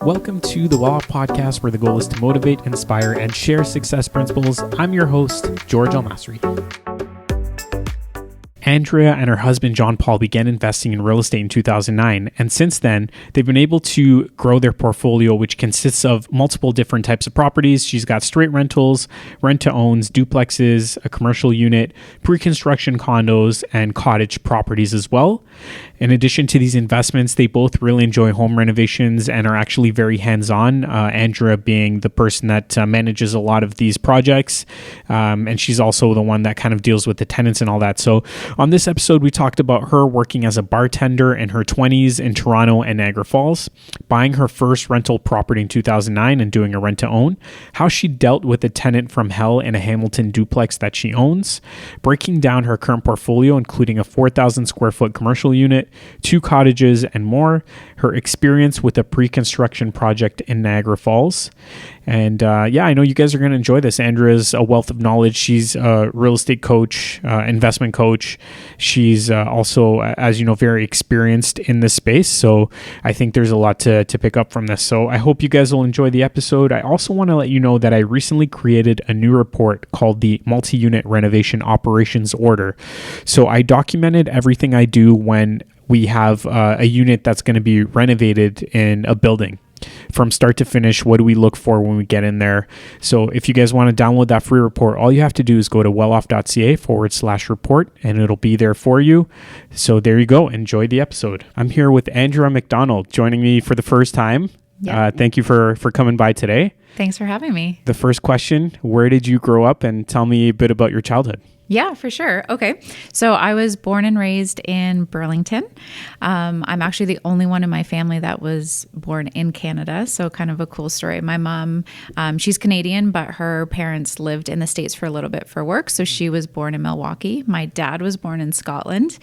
Welcome to the Well Off Podcast, where the goal is to motivate, inspire, and share success principles. I'm your host, George Masri. Andrea and her husband, John Paul, began investing in real estate in 2009. And since then, they've been able to grow their portfolio, which consists of multiple different types of properties. She's got straight rentals, rent-to-owns, duplexes, a commercial unit, pre-construction condos, and cottage properties as well. In addition to these investments, they both really enjoy home renovations and are actually very hands-on, Andrea being the person that manages a lot of these projects. And she's also the one that kind of deals with the tenants and all that. So on this episode, we talked about her working as a bartender in her 20s in Toronto and Niagara Falls, buying her first rental property in 2009 and doing a rent-to-own, how she dealt with a tenant from hell in a Hamilton duplex that she owns, breaking down her current portfolio, including a 4,000 square foot commercial unit, 2 cottages, and more, her experience with a pre-construction project in Niagara Falls. And I know you guys are going to enjoy this. Andrea's a wealth of knowledge. She's a real estate coach, investment coach. She's also, as you know, very experienced in this space. So I think there's a lot to pick up from this. So I hope you guys will enjoy the episode. I also want to let you know that I recently created a new report called the Multi-Unit Renovation Operations Order. So I documented everything I do when we have a unit that's going to be renovated in a building. From start to finish, what do we look for when we get in there? So if you guys want to download that free report, all you have to do is go to welloff.ca/report and it'll be there for you. So there you go. Enjoy the episode. I'm here with Andrea McDonald joining me for the first time. Yeah. Thank you for coming by today. Thanks for having me. The first question, where did you grow up, and tell me a bit about your childhood? Yeah, for sure. Okay. So I was born and raised in Burlington. I'm actually the only one in my family that was born in Canada. So kind of a cool story. My mom, she's Canadian, but her parents lived in the States for a little bit for work. So she was born in Milwaukee. My dad was born in Scotland.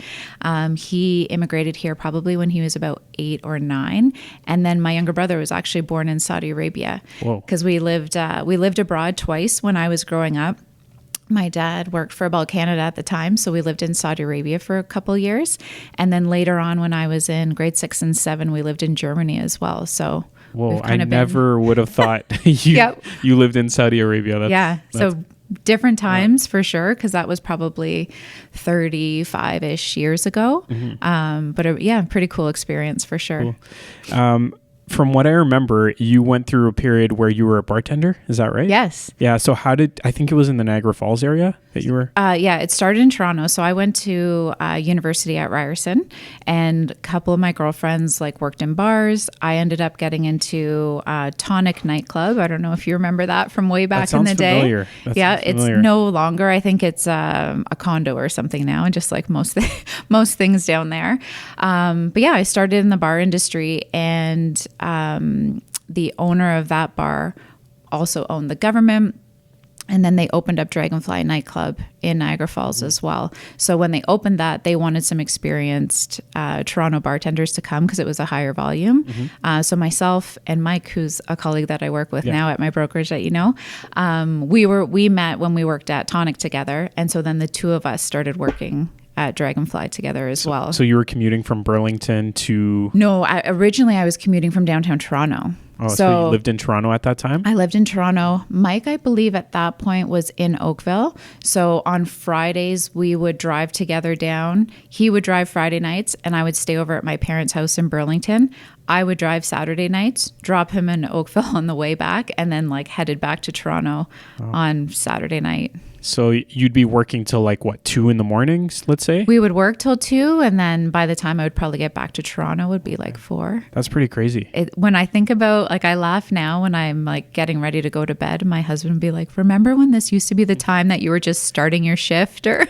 He immigrated here probably when he was about 8 or 9. And then my younger brother was actually born in Saudi Arabia. Because we lived abroad twice when I was growing up. My dad worked for Bell Canada at the time, so we lived in Saudi Arabia for a couple years. And then later on, when I was in grade 6 and 7, we lived in Germany as well. So I never would have thought you lived in Saudi Arabia. So different times for sure, because that was probably 35-ish years ago. Mm-hmm. But pretty cool experience for sure. Cool. From what I remember, you went through a period where you were a bartender. Is that right? Yes. Yeah. So I think it was in the Niagara Falls area that you were? It started in Toronto. So I went to university at Ryerson, and a couple of my girlfriends worked in bars. I ended up getting into Tonic nightclub. I don't know if you remember that from way back in the day. It's no longer. I think it's a condo or something now, just like most things down there. I started in the bar industry, and the owner of that bar also owned the government. And then they opened up Dragonfly nightclub in Niagara Falls as well. So when they opened that, they wanted some experienced Toronto bartenders to come because it was a higher volume. Mm-hmm. So myself and Mike, who's a colleague that I work with now at my brokerage that you know, we met when we worked at Tonic together. And so then the two of us started working at Dragonfly together as well. So you were commuting from Burlington to... No, originally I was commuting from downtown Toronto. Oh, so you lived in Toronto at that time? I lived in Toronto. Mike, I believe at that point was in Oakville. So on Fridays, we would drive together down. He would drive Friday nights, and I would stay over at my parents' house in Burlington. I would drive Saturday nights, drop him in Oakville on the way back, and then headed back to Toronto on Saturday night. So you'd be working till 2 in the mornings, let's say? We would work till 2, and then by the time I would probably get back to Toronto would be 4. That's pretty crazy. When I think about, I laugh now when I'm getting ready to go to bed, my husband would be like, remember when this used to be the time that you were just starting your shift? Or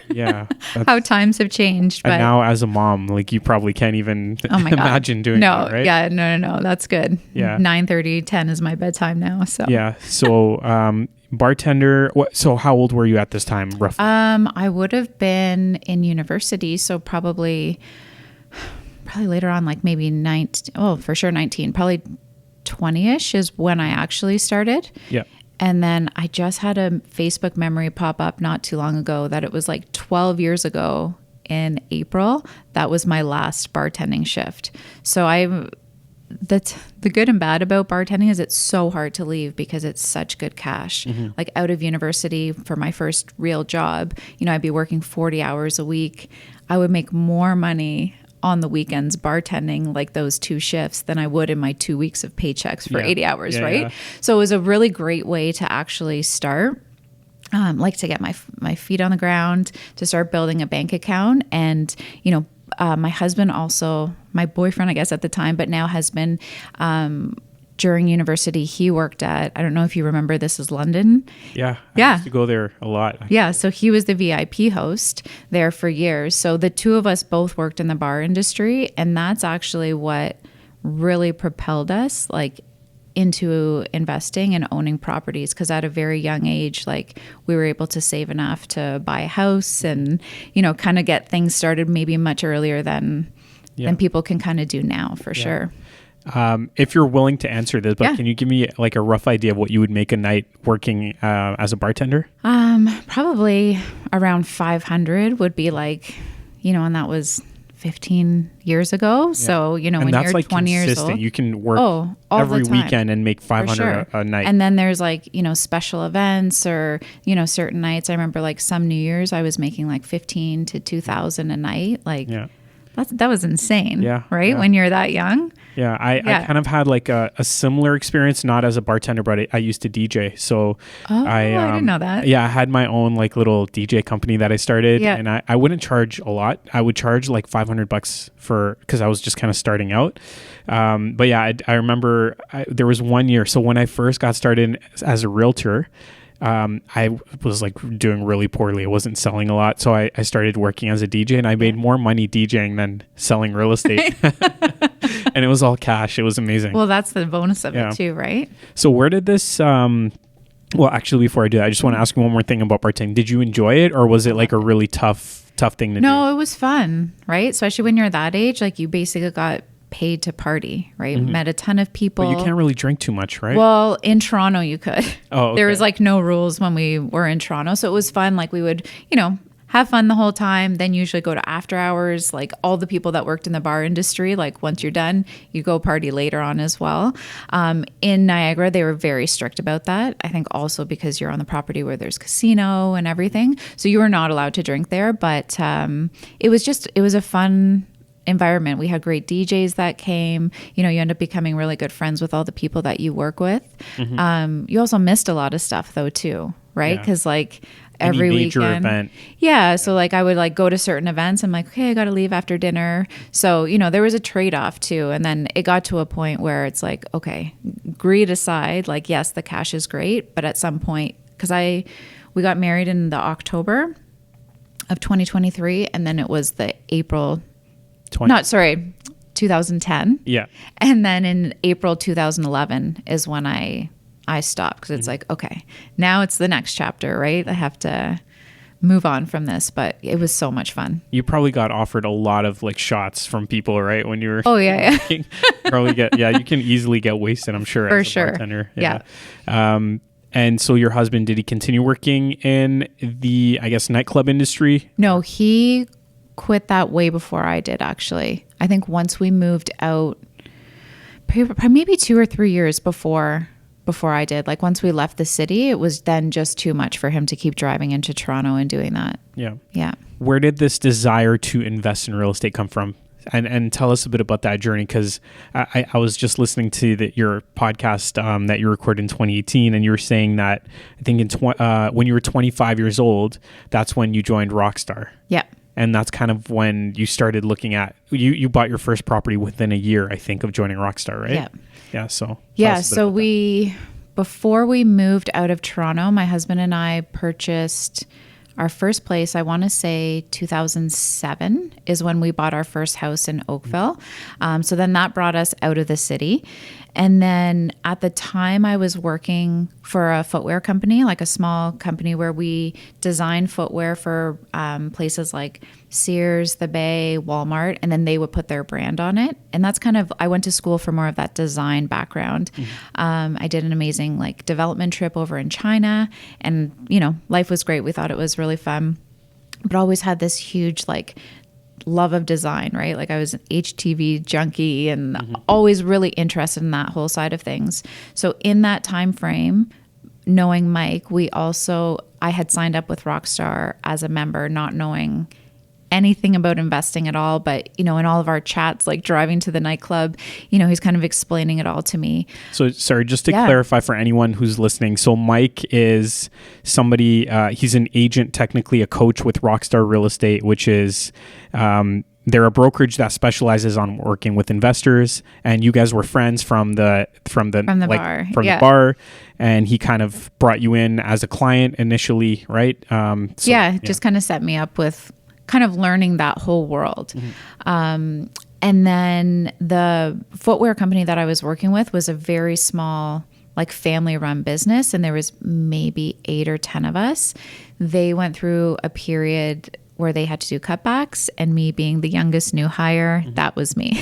how times have changed. But now as a mom, you probably can't even imagine doing that, right? Yeah, no, that's good. Yeah. 9:30, 10 is my bedtime now. So yeah. So bartender. So how old were you at this time, roughly? I would have been in university, so probably later on, maybe 19. Oh, for sure 19. Probably 20-ish is when I actually started. Yeah. And then I just had a Facebook memory pop up not too long ago that it was 12 years ago in April. That was my last bartending shift. So the good and bad about bartending is it's so hard to leave because it's such good cash. Like out of university for my first real job, I'd be working 40 hours a week. I would make more money on the weekends bartending like those 2 shifts than I would in my 2 weeks of paychecks for 80 hours, right? Yeah. So it was a really great way to actually start. Like to get my feet on the ground, to start building a bank account. And, my husband also, my boyfriend, I guess at the time, but now husband, during university, he worked at, I don't know if you remember, this is London. Yeah. I used to go there a lot. Yeah. So he was the VIP host there for years. So the two of us both worked in the bar industry. And that's actually what really propelled us into investing and owning properties. Because at a very young age, we were able to save enough to buy a house and, kind of get things started maybe much earlier than people can kind of do now for sure. If you're willing to answer this, but can you give me a rough idea of what you would make a night working as a bartender? Probably around 500 would be and that was 15 years ago. Yeah. So, when you're 20 years old, you can work every weekend and make 500 a night. And then there's special events or, certain nights. I remember some New Year's I was making 15 to 2,000 a night. That was insane. Yeah. Right. Yeah. When you're that young. Yeah. I kind of had a similar experience, not as a bartender, but I used to DJ. So I didn't know that. Yeah. I had my own little DJ company that I started and I wouldn't charge a lot. I would charge $500 because I was just kind of starting out. But yeah, I remember there was one year. So when I first got started as a realtor, I was doing really poorly. I wasn't selling a lot. So I started working as a DJ and I made more money DJing than selling real estate. And it was all cash. It was amazing. Well, that's the bonus of it too, right? So where did this, well, actually, before I do that, I just want to ask you one more thing about bartending. Did you enjoy it or was it a really tough thing to do? No, it was fun, right? Especially when you're that age, you basically got paid to party, right? Met a ton of people. But you can't really drink too much, right? Well, in Toronto you could. Oh, okay. There was no rules when we were in Toronto. So it was fun. We would, have fun the whole time, then usually go to after hours. All the people that worked in the bar industry, once you're done, you go party later on as well. In Niagara, they were very strict about that. I think also because you're on the property where there's casino and everything. So you were not allowed to drink there. But it was a fun environment. We had great DJs that came. You end up becoming really good friends with all the people that you work with. You also missed a lot of stuff though too, right? Because every major weekend event. Yeah. So I would go to certain events. I'm okay, I got to leave after dinner. So, there was a trade-off too. And then it got to a point where it's okay, greed aside, yes, the cash is great. But at some point, because we got married in the October of 2023. And then it was the April 2010. Yeah. And then in April 2011 is when I stopped because it's okay, now it's the next chapter, right? I have to move on from this, but it was so much fun. You probably got offered a lot of shots from people, right? When you were probably you can easily get wasted, I'm sure, for as a sure. bartender. Yeah. And so your husband, did he continue working in the, I guess, nightclub industry? No, he quit that way before I did, actually. I think once we moved out, maybe 2 or 3 years before I did, once we left the city, it was then just too much for him to keep driving into Toronto and doing that. Yeah. Yeah. Where did this desire to invest in real estate come from? And tell us a bit about that journey, because I was just listening to your podcast that you recorded in 2018, and you were saying that I think when you were 25 years old, that's when you joined Rockstar. Yeah. And that's kind of when you started looking at, you bought your first property within a year, I think, of joining Rockstar, right? Yeah. Yeah. So before we moved out of Toronto, my husband and I purchased our first place. I want to say 2007 is when we bought our first house in Oakville. So then that brought us out of the city. And then at the time I was working for a footwear company, a small company where we design footwear for places like Sears, The Bay, Walmart, and then they would put their brand on it. And that's I went to school for more of that design background. I did an amazing development trip over in China, and life was great. We thought it was really fun, but always had this huge love of design, right? Like I was an HTV junkie and always really interested in that whole side of things. So in that time frame, knowing Mike, I had signed up with Rockstar as a member, not knowing anything about investing at all. But, in all of our chats, like driving to the nightclub, he's kind of explaining it all to me. So, sorry, just to clarify for anyone who's listening. So Mike is somebody, he's an agent, technically a coach with Rockstar Real Estate, which is, they're a brokerage that specializes on working with investors, and you guys were friends from the bar, and he kind of brought you in as a client initially, right? Just kind of set me up with kind of learning that whole world. And then the footwear company that I was working with was a very small, like family-run business, and there was maybe 8 or 10 of us. They went through a period where they had to do cutbacks, and me being the youngest new hire, that was me.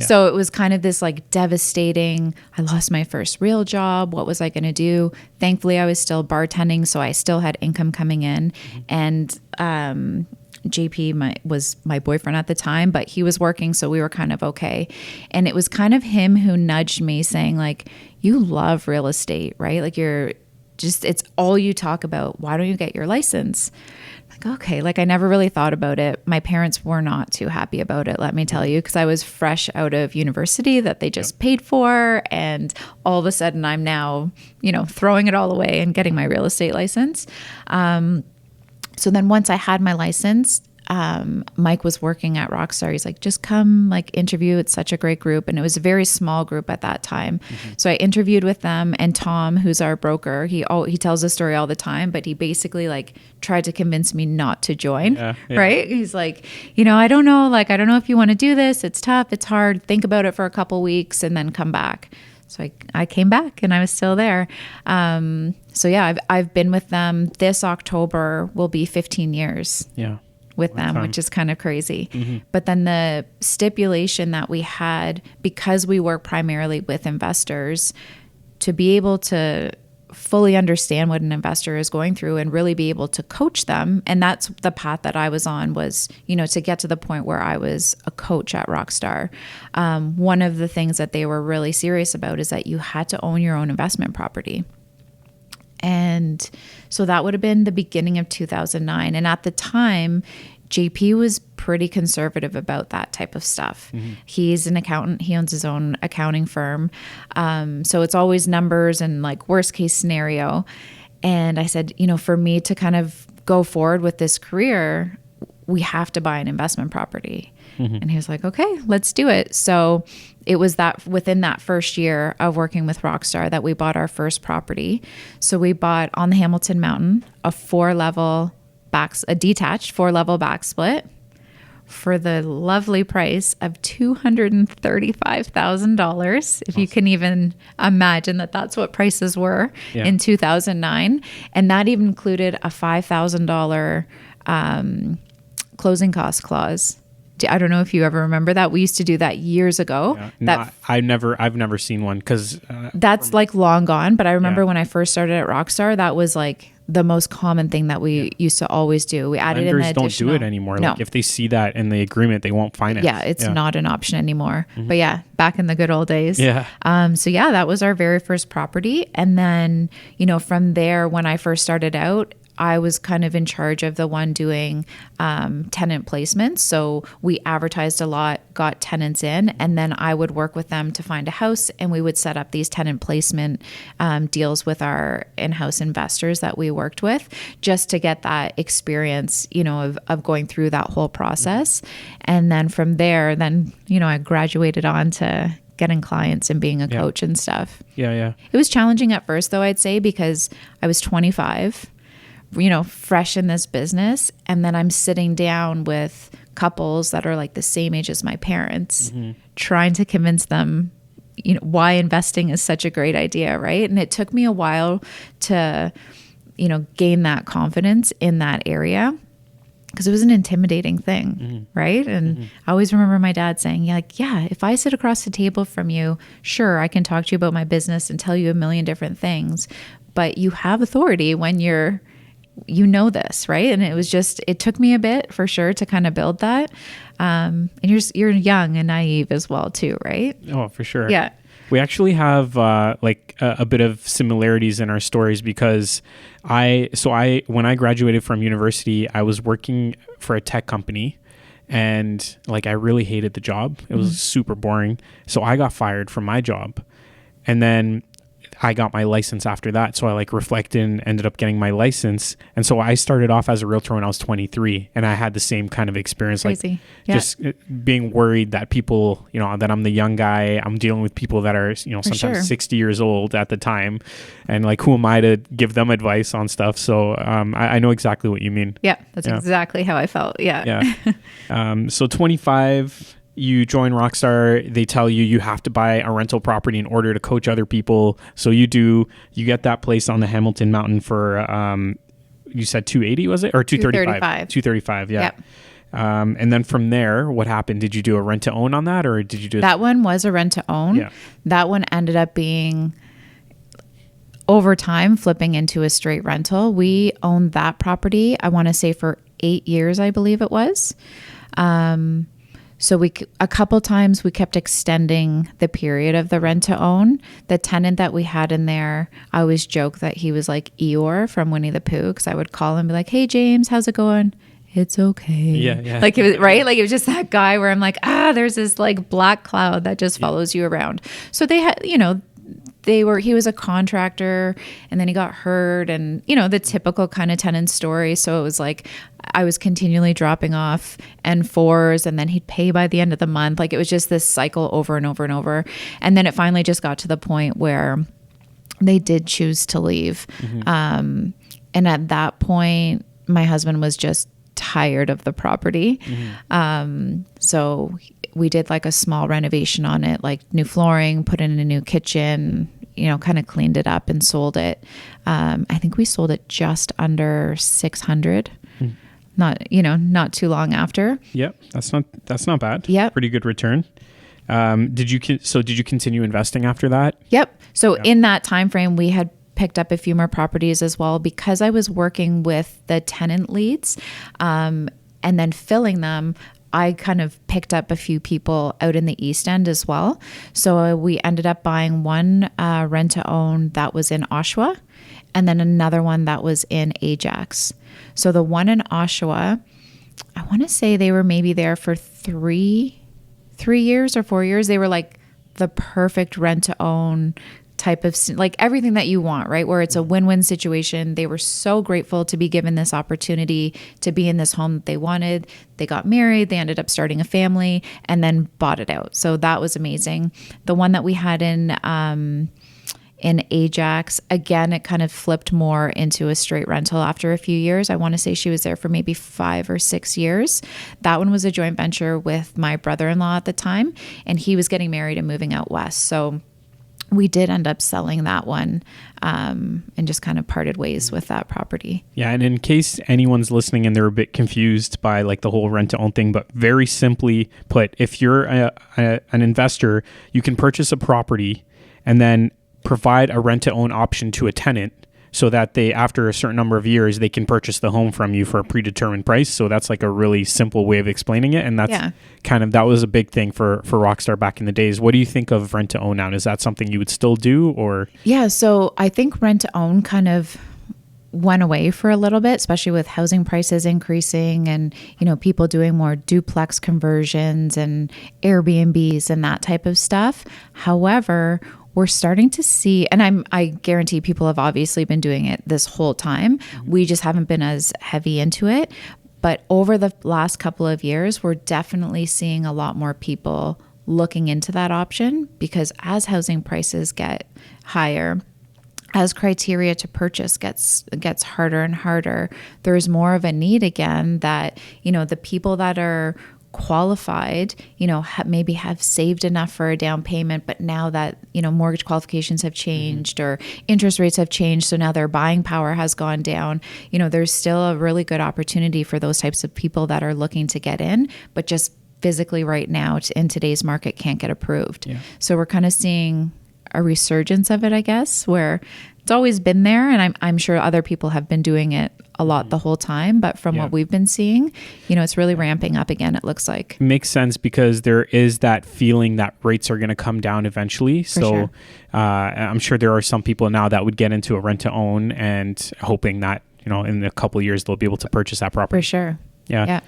So it was kind of this like devastating, I lost my first real job. What was I going to do? Thankfully, I was still bartending, so I still had income coming in. And JP was my boyfriend at the time, but he was working, so we were kind of okay. And it was kind of him who nudged me saying like, you love real estate, right? Like it's all you talk about. Why don't you get your license? Like, okay, like I never really thought about it. My parents were not too happy about it, let me tell you, because I was fresh out of university that they just paid for. And all of a sudden I'm now, throwing it all away and getting my real estate license. So then once I had my license, Mike was working at Rockstar. He's like, just come like interview. It's such a great group. And it was a very small group at that time. So I interviewed with them, and Tom, who's our broker, he tells the story all the time, but he basically like tried to convince me not to join. Right. He's like, I don't know if you want to do this. It's tough. It's hard. Think about it for a couple weeks and then come back. So I came back and I was still there. I've been with them. This October will be 15 years. With them, which is kind of crazy. But then the stipulation that we had, because we work primarily with investors, to be able to fully understand what an investor is going through and really be able to coach them. And that's the path that I was on, was, to get to the point where I was a coach at Rockstar. One of the things that they were really serious about is that you had to own your own investment property. And so that would have been the beginning of 2009. And at the time, JP was pretty conservative about that type of stuff. He's an accountant. He owns his own accounting firm. So it's always numbers and like worst case scenario. And I said, for me to kind of go forward with this career, we have to buy an investment property. And he was like, okay, let's do it. So it was that within that first year of working with Rockstar that we bought our first property. So we bought on the Hamilton Mountain a detached 4-level back split for the lovely price of $235,000. If you can even imagine that's what prices were in 2009. And that even included a $5,000 closing cost clause. I don't know if you ever remember that. We used to do that years ago. I've never seen one, because that's like long gone. But I remember when I first started at Rockstar, that was like the most common thing that we used to always do. We added in the additional. Don't do it anymore. No. Like if they see that in the agreement, they won't finance. Yeah, it's not an option anymore. But back in the good old days. Yeah. That was our very first property. And then, from there, when I first started out, I was kind of in charge of the one doing tenant placements. So we advertised a lot, got tenants in, and then I would work with them to find a house, and we would set up these tenant placement deals with our in-house investors that we worked with, just to get that experience, of going through that whole process. And then from there, I graduated on to getting clients and being a coach and stuff. Yeah. It was challenging at first, though, I'd say, because I was 25. Fresh in this business. And then I'm sitting down with couples that are like the same age as my parents, trying to convince them, why investing is such a great idea. Right. And it took me a while to, gain that confidence in that area, because it was an intimidating thing. Right. And I always remember my dad saying, if I sit across the table from you, sure, I can talk to you about my business and tell you a million different things, but you have authority when you're this, right? And it took me a bit for sure to kind of build that. And you're young and naive as well too, right? Oh, for sure. Yeah. We actually have a bit of similarities in our stories because when I graduated from university, I was working for a tech company, and like I really hated the job. It was super boring. So I got fired from my job, and then I got my license after that. So I like reflected and ended up getting my license. And so I started off as a realtor when I was 23, and I had the same kind of experience. Crazy. Like just being worried that people, that I'm the young guy, I'm dealing with people that are, sometimes 60 years old at the time. And like, who am I to give them advice on stuff? So I know exactly what you mean. Yeah, that's exactly how I felt. Yeah. So 25, you join Rockstar, they tell you have to buy a rental property in order to coach other people. So you get that place on the Hamilton Mountain for, you said 280, was it? Or 235? 235, yeah. Yep. And then from there, what happened? Did you do a rent to own on that, or did you do that one was a rent to own? Yeah. That one ended up being over time flipping into a straight rental. We owned that property, I want to say for 8 years, I believe it was. So a couple times we kept extending the period of the rent to own. The tenant that we had in there, I always joke that he was like Eeyore from Winnie the Pooh, because I would call him and be like, "Hey James, how's it going?" "It's okay." Yeah. Like it was right. Like it was just that guy where I'm like, there's this like black cloud that just follows you around. So they had, he was a contractor, and then he got hurt, and the typical kind of tenant story. So it was like I was continually dropping off N4s, and then he'd pay by the end of the month. Like it was just this cycle over and over and over. And then it finally just got to the point where they did choose to leave. And at that point, my husband was just tired of the property. So we did like a small renovation on it, like new flooring, put in a new kitchen, kind of cleaned it up and sold it. I think we sold it just under 600. Not too long after. Yep. That's not bad. Yep. Pretty good return. Did you continue investing after that? Yep. So in that time frame, we had picked up a few more properties as well, because I was working with the tenant leads, and then filling them. I kind of picked up a few people out in the East End as well. So we ended up buying one rent to own that was in Oshawa, and then another one that was in Ajax. So the one in Oshawa, I want to say they were maybe there for 3 years or 4 years. They were like the perfect rent to own type of, like everything that you want, right? Where it's a win-win situation. They were so grateful to be given this opportunity to be in this home that they wanted. They got married, they ended up starting a family, and then bought it out. So that was amazing. The one that we had in Ajax, again, it kind of flipped more into a straight rental after a few years. I want to say she was there for maybe 5 or 6 years. That one was a joint venture with my brother-in-law at the time, and he was getting married and moving out west. So we did end up selling that one, and just kind of parted ways with that property. Yeah. And in case anyone's listening and they're a bit confused by like the whole rent to own thing, but very simply put, if you're an investor, you can purchase a property and then provide a rent to own option to a tenant, so that they, after a certain number of years, they can purchase the home from you for a predetermined price. So that's like a really simple way of explaining it. And that's that was a big thing for Rockstar back in the days. What do you think of rent to own now? Is that something you would still do, or? Yeah. So I think rent to own kind of went away for a little bit, especially with housing prices increasing and, people doing more duplex conversions and Airbnbs and that type of stuff. However, we're starting to see, and I guarantee people have obviously been doing it this whole time. We just haven't been as heavy into it. But over the last couple of years, we're definitely seeing a lot more people looking into that option, because as housing prices get higher, as criteria to purchase gets harder and harder, there's more of a need again that, the people that are qualified, maybe have saved enough for a down payment, but now that, mortgage qualifications have changed or interest rates have changed, so now their buying power has gone down, there's still a really good opportunity for those types of people that are looking to get in, but just physically right now in today's market can't get approved. Yeah. So we're kind of seeing a resurgence of it, I guess, where it's always been there, and I'm sure other people have been doing it a lot the whole time, but from what we've been seeing, it's really ramping up again, it looks like. Makes sense, because there is that feeling that rates are going to come down eventually. Sure. I'm sure there are some people now that would get into a rent to own and hoping that, in a couple of years they'll be able to purchase that property. For sure. Yeah.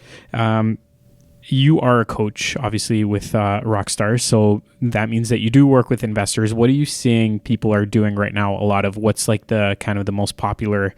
You are a coach, obviously, with Rockstar, so that means that you do work with investors. What are you seeing people are doing right now? A lot of what's like the kind of the most popular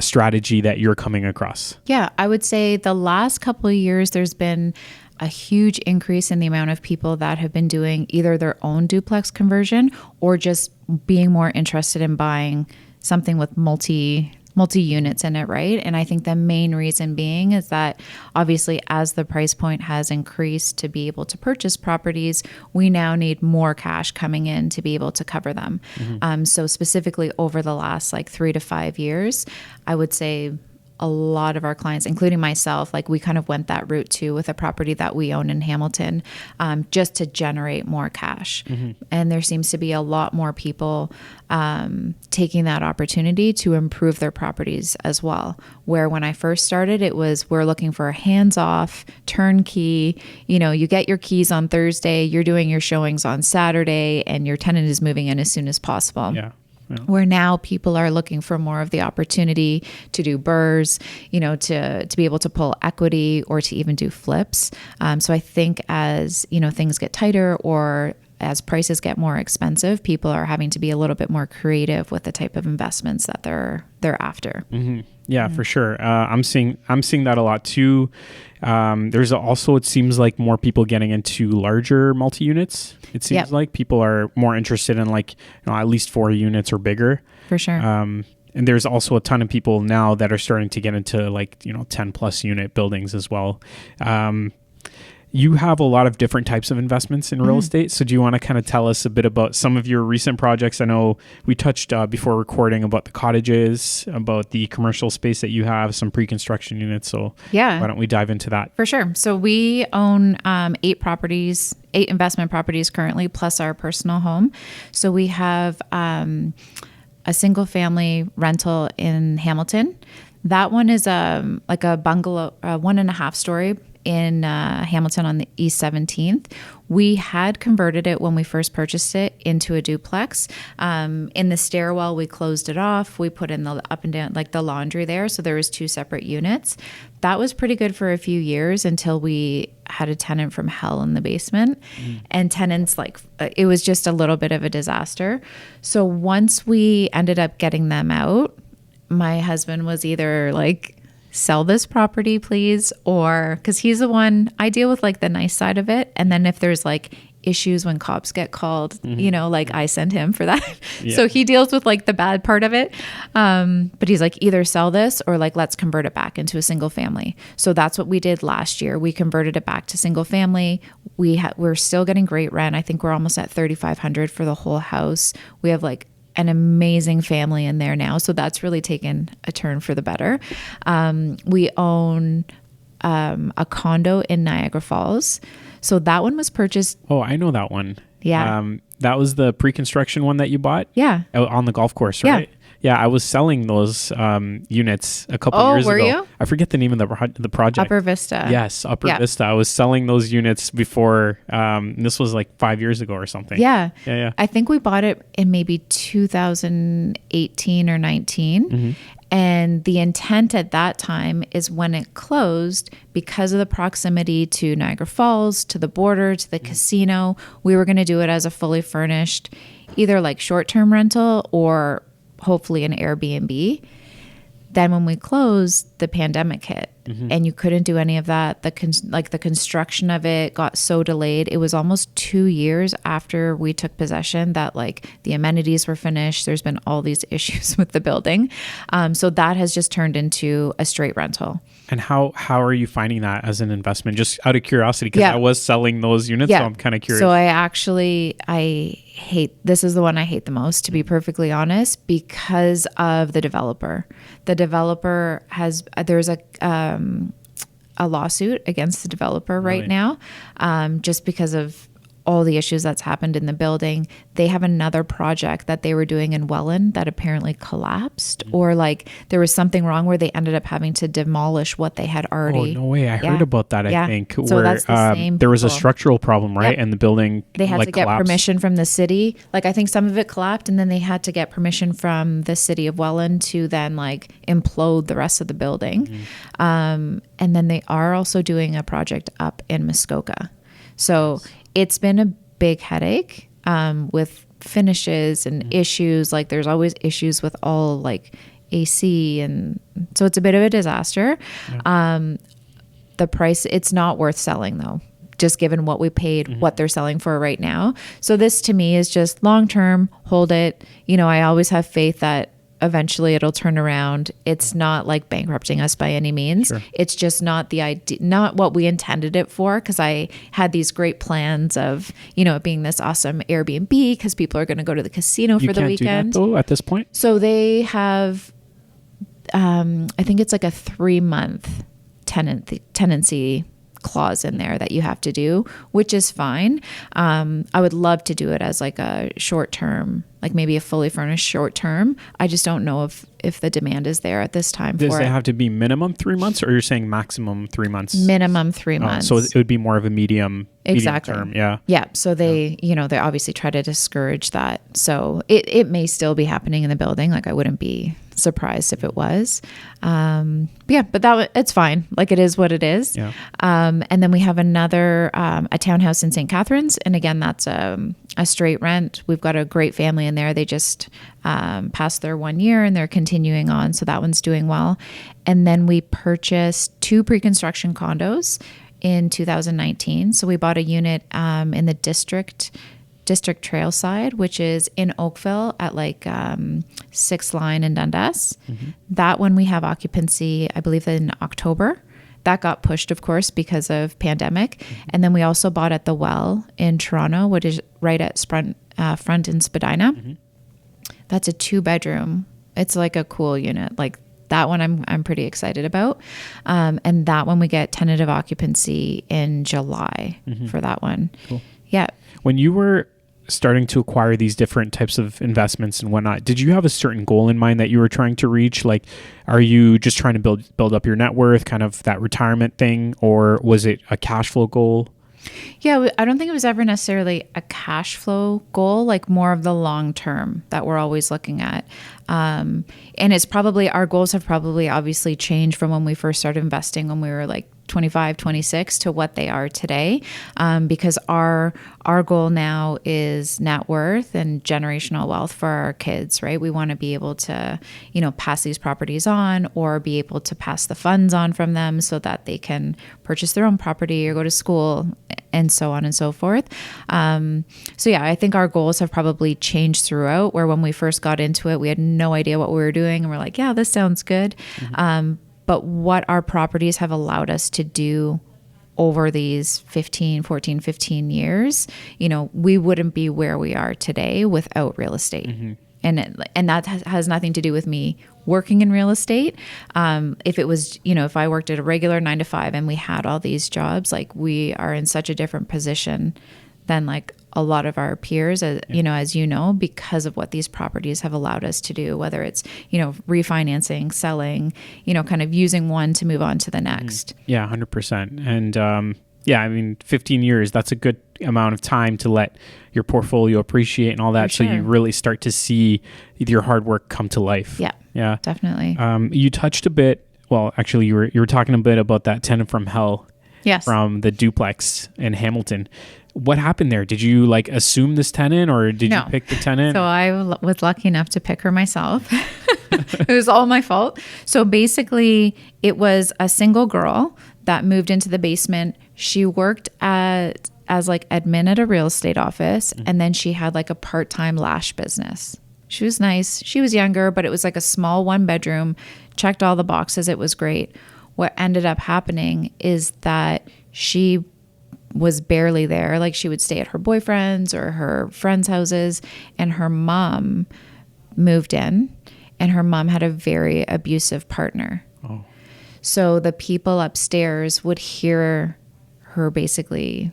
strategy that you're coming across? Yeah, I would say the last couple of years, there's been a huge increase in the amount of people that have been doing either their own duplex conversion or just being more interested in buying something with multi-units in it, right? And I think the main reason being is that obviously as the price point has increased to be able to purchase properties, we now need more cash coming in to be able to cover them. So specifically over the last 3 to 5 years, I would say a lot of our clients, including myself, we kind of went that route too with a property that we own in Hamilton, just to generate more cash. And there seems to be a lot more people taking that opportunity to improve their properties as well. Where when I first started, it was we're looking for a hands-off, turnkey, you get your keys on Thursday, you're doing your showings on Saturday, and your tenant is moving in as soon as possible. Yeah. Where now people are looking for more of the opportunity to do burrs, to be able to pull equity or to even do flips. So I think as, things get tighter or as prices get more expensive, people are having to be a little bit more creative with the type of investments that they're after. Yeah, for sure. I'm seeing that a lot too. There's also, it seems like more people getting into larger multi-units. It seems like people are more interested in at least 4 units or bigger. For sure. And there's also a ton of people now that are starting to get into 10 plus unit buildings as well. You have a lot of different types of investments in real estate. So do you want to kind of tell us a bit about some of your recent projects? I know we touched before recording about the cottages, about the commercial space that you have, some pre-construction units. So why don't we dive into that? For sure. So we own 8 investment properties currently, plus our personal home. So we have a single family rental in Hamilton. That one is like a bungalow, 1.5 story in Hamilton on the East 17th. We had converted it when we first purchased it into a duplex. In the stairwell, we closed it off. We put in the up and down, the laundry there. So there was 2 separate units. That was pretty good for a few years until we had a tenant from hell in the basement. And tenants, it was just a little bit of a disaster. So once we ended up getting them out, my husband was either sell this property, please, or because he's the one, I deal with the nice side of it. And then if there's issues when cops get called, I send him for that. So he deals with the bad part of it. But he's either sell this or let's convert it back into a single family. So that's what we did last year. We converted it back to single family. We're still getting great rent. I think we're almost at $3,500 for the whole house. We have an amazing family in there now. So that's really taken a turn for the better. We own a condo in Niagara Falls. So that one was purchased. Oh, I know that one. Yeah. That was the pre-construction one that you bought? Yeah. Out on the golf course, right? Yeah, I was selling those units a couple years ago. Oh, were you? I forget the name of the project. Upper Vista. Yes, Upper Vista. I was selling those units before. This was 5 years ago or something. Yeah. Yeah. I think we bought it in maybe 2018 or 19. And the intent at that time is when it closed, because of the proximity to Niagara Falls, to the border, to the casino, we were going to do it as a fully furnished, either short-term rental or hopefully an Airbnb. Then when we closed, the pandemic hit and you couldn't do any of that. The construction of it got so delayed. It was almost 2 years after we took possession that the amenities were finished. There's been all these issues with the building. So that has just turned into a straight rental. And how are you finding that as an investment? Just out of curiosity, because I was selling those units, so I'm kind of curious. So I hate, this is the one I hate the most, to be perfectly honest, because of the developer. The developer there's a lawsuit against the developer right now, just because of all the issues that's happened in the building. They have another project that they were doing in Welland that apparently collapsed, or like there was something wrong where they ended up having to demolish what they had already. Oh, no way. I heard about that, I think, So where that's the same there was a people. structural problem, right? Yep. And the building They had like to get collapsed. permission from the city. Like I think some of it collapsed, and then they had to get permission from the city of Welland to then like implode the rest of the building. And then they are also doing a project up in Muskoka. So it's been a big headache with finishes and issues. Like there's always issues with all like AC, and so it's a bit of a disaster. The price, it's not worth selling though, just given what we paid, what they're selling for right now. So this to me is just long term, hold it. You know, I always have faith that eventually it'll turn around. It's not like bankrupting us by any means. Sure. It's just not the idea, not what we intended it for. Cause I had these great plans of, you know, it being this awesome Airbnb because people are going to go to the casino for the weekend. Do that though at this point? So they have, I think it's like a 3-month tenancy clause in there that you have to do, which is fine. I would love to do it as like a short term, like maybe a fully furnished short term. I just don't know if the demand is there at this time Does for it it. have to be minimum 3 months, or you're saying maximum 3 months? Minimum 3 months. So it would be more of a medium Exactly. term. Yeah. Yeah. So they, you know, they obviously try to discourage that. So it may still be happening in the building. Like I wouldn't be surprised if it was. But it's fine. Like it is what it is. Yeah. And then we have another, a townhouse in St. Catharines. And again, that's a straight rent. We've got a great family in there. They just passed their 1 year and they're continuing on. So that one's doing well. And then we purchased 2 pre-construction condos in 2019. So we bought a unit in the district trail side, which is in Oakville at like 6th Line in Dundas. That one we have occupancy, I believe, in October. That got pushed, of course, because of pandemic. And then we also bought at the Well in Toronto, which is right at Front in Spadina. That's a 2-bedroom. It's like a cool unit. Like that one I'm pretty excited about. And that one we get tentative occupancy in July for that one. Cool. Yeah. When you were starting to acquire these different types of investments and whatnot, did you have a certain goal in mind that you were trying to reach? Like, are you just trying to build up your net worth, kind of that retirement thing, or was it a cash flow goal? Yeah, I don't think it was ever necessarily a cash flow goal, like more of the long term that we're always looking at. And it's probably, our goals have probably obviously changed from when we first started investing when we were like 25, 26 to what they are today. Because our goal now is net worth and generational wealth for our kids, right? We want to be able to, you know, pass these properties on or be able to pass the funds on from them so that they can purchase their own property or go to school and so on and so forth. So yeah, I think our goals have probably changed throughout, where when we first got into it, we had no idea what we were doing. And we're like, yeah, this sounds good. But what our properties have allowed us to do over these 14, 15 years, you know, we wouldn't be where we are today without real estate. And that has nothing to do with me working in real estate. If it was, you know, if I worked at a regular 9 to 5 and we had all these jobs, like we are in such a different position than like a lot of our peers, you know, because of what these properties have allowed us to do, whether it's, you know, refinancing, selling, you know, kind of using one to move on to the next. Yeah, 100%. And yeah, I mean, 15 years, that's a good amount of time to let your portfolio appreciate and all that. For sure. So you really start to see your hard work come to life. Yeah. Yeah. Definitely. You touched a bit, well, actually you were talking a bit about that tenant from hell. Yes. From the duplex in Hamilton. What happened there? Did you like assume this tenant, or did you pick the tenant? So I was lucky enough to pick her myself. It was all my fault. So basically it was a single girl that moved into the basement. She worked as like admin at a real estate office. And then she had like a part-time lash business. She was nice. She was younger, but it was like a small 1-bedroom, checked all the boxes. It was great. What ended up happening is that she was barely there. Like she would stay at her boyfriend's or her friends' houses, and her mom moved in, and her mom had a very abusive partner. Oh. So the people upstairs would hear her basically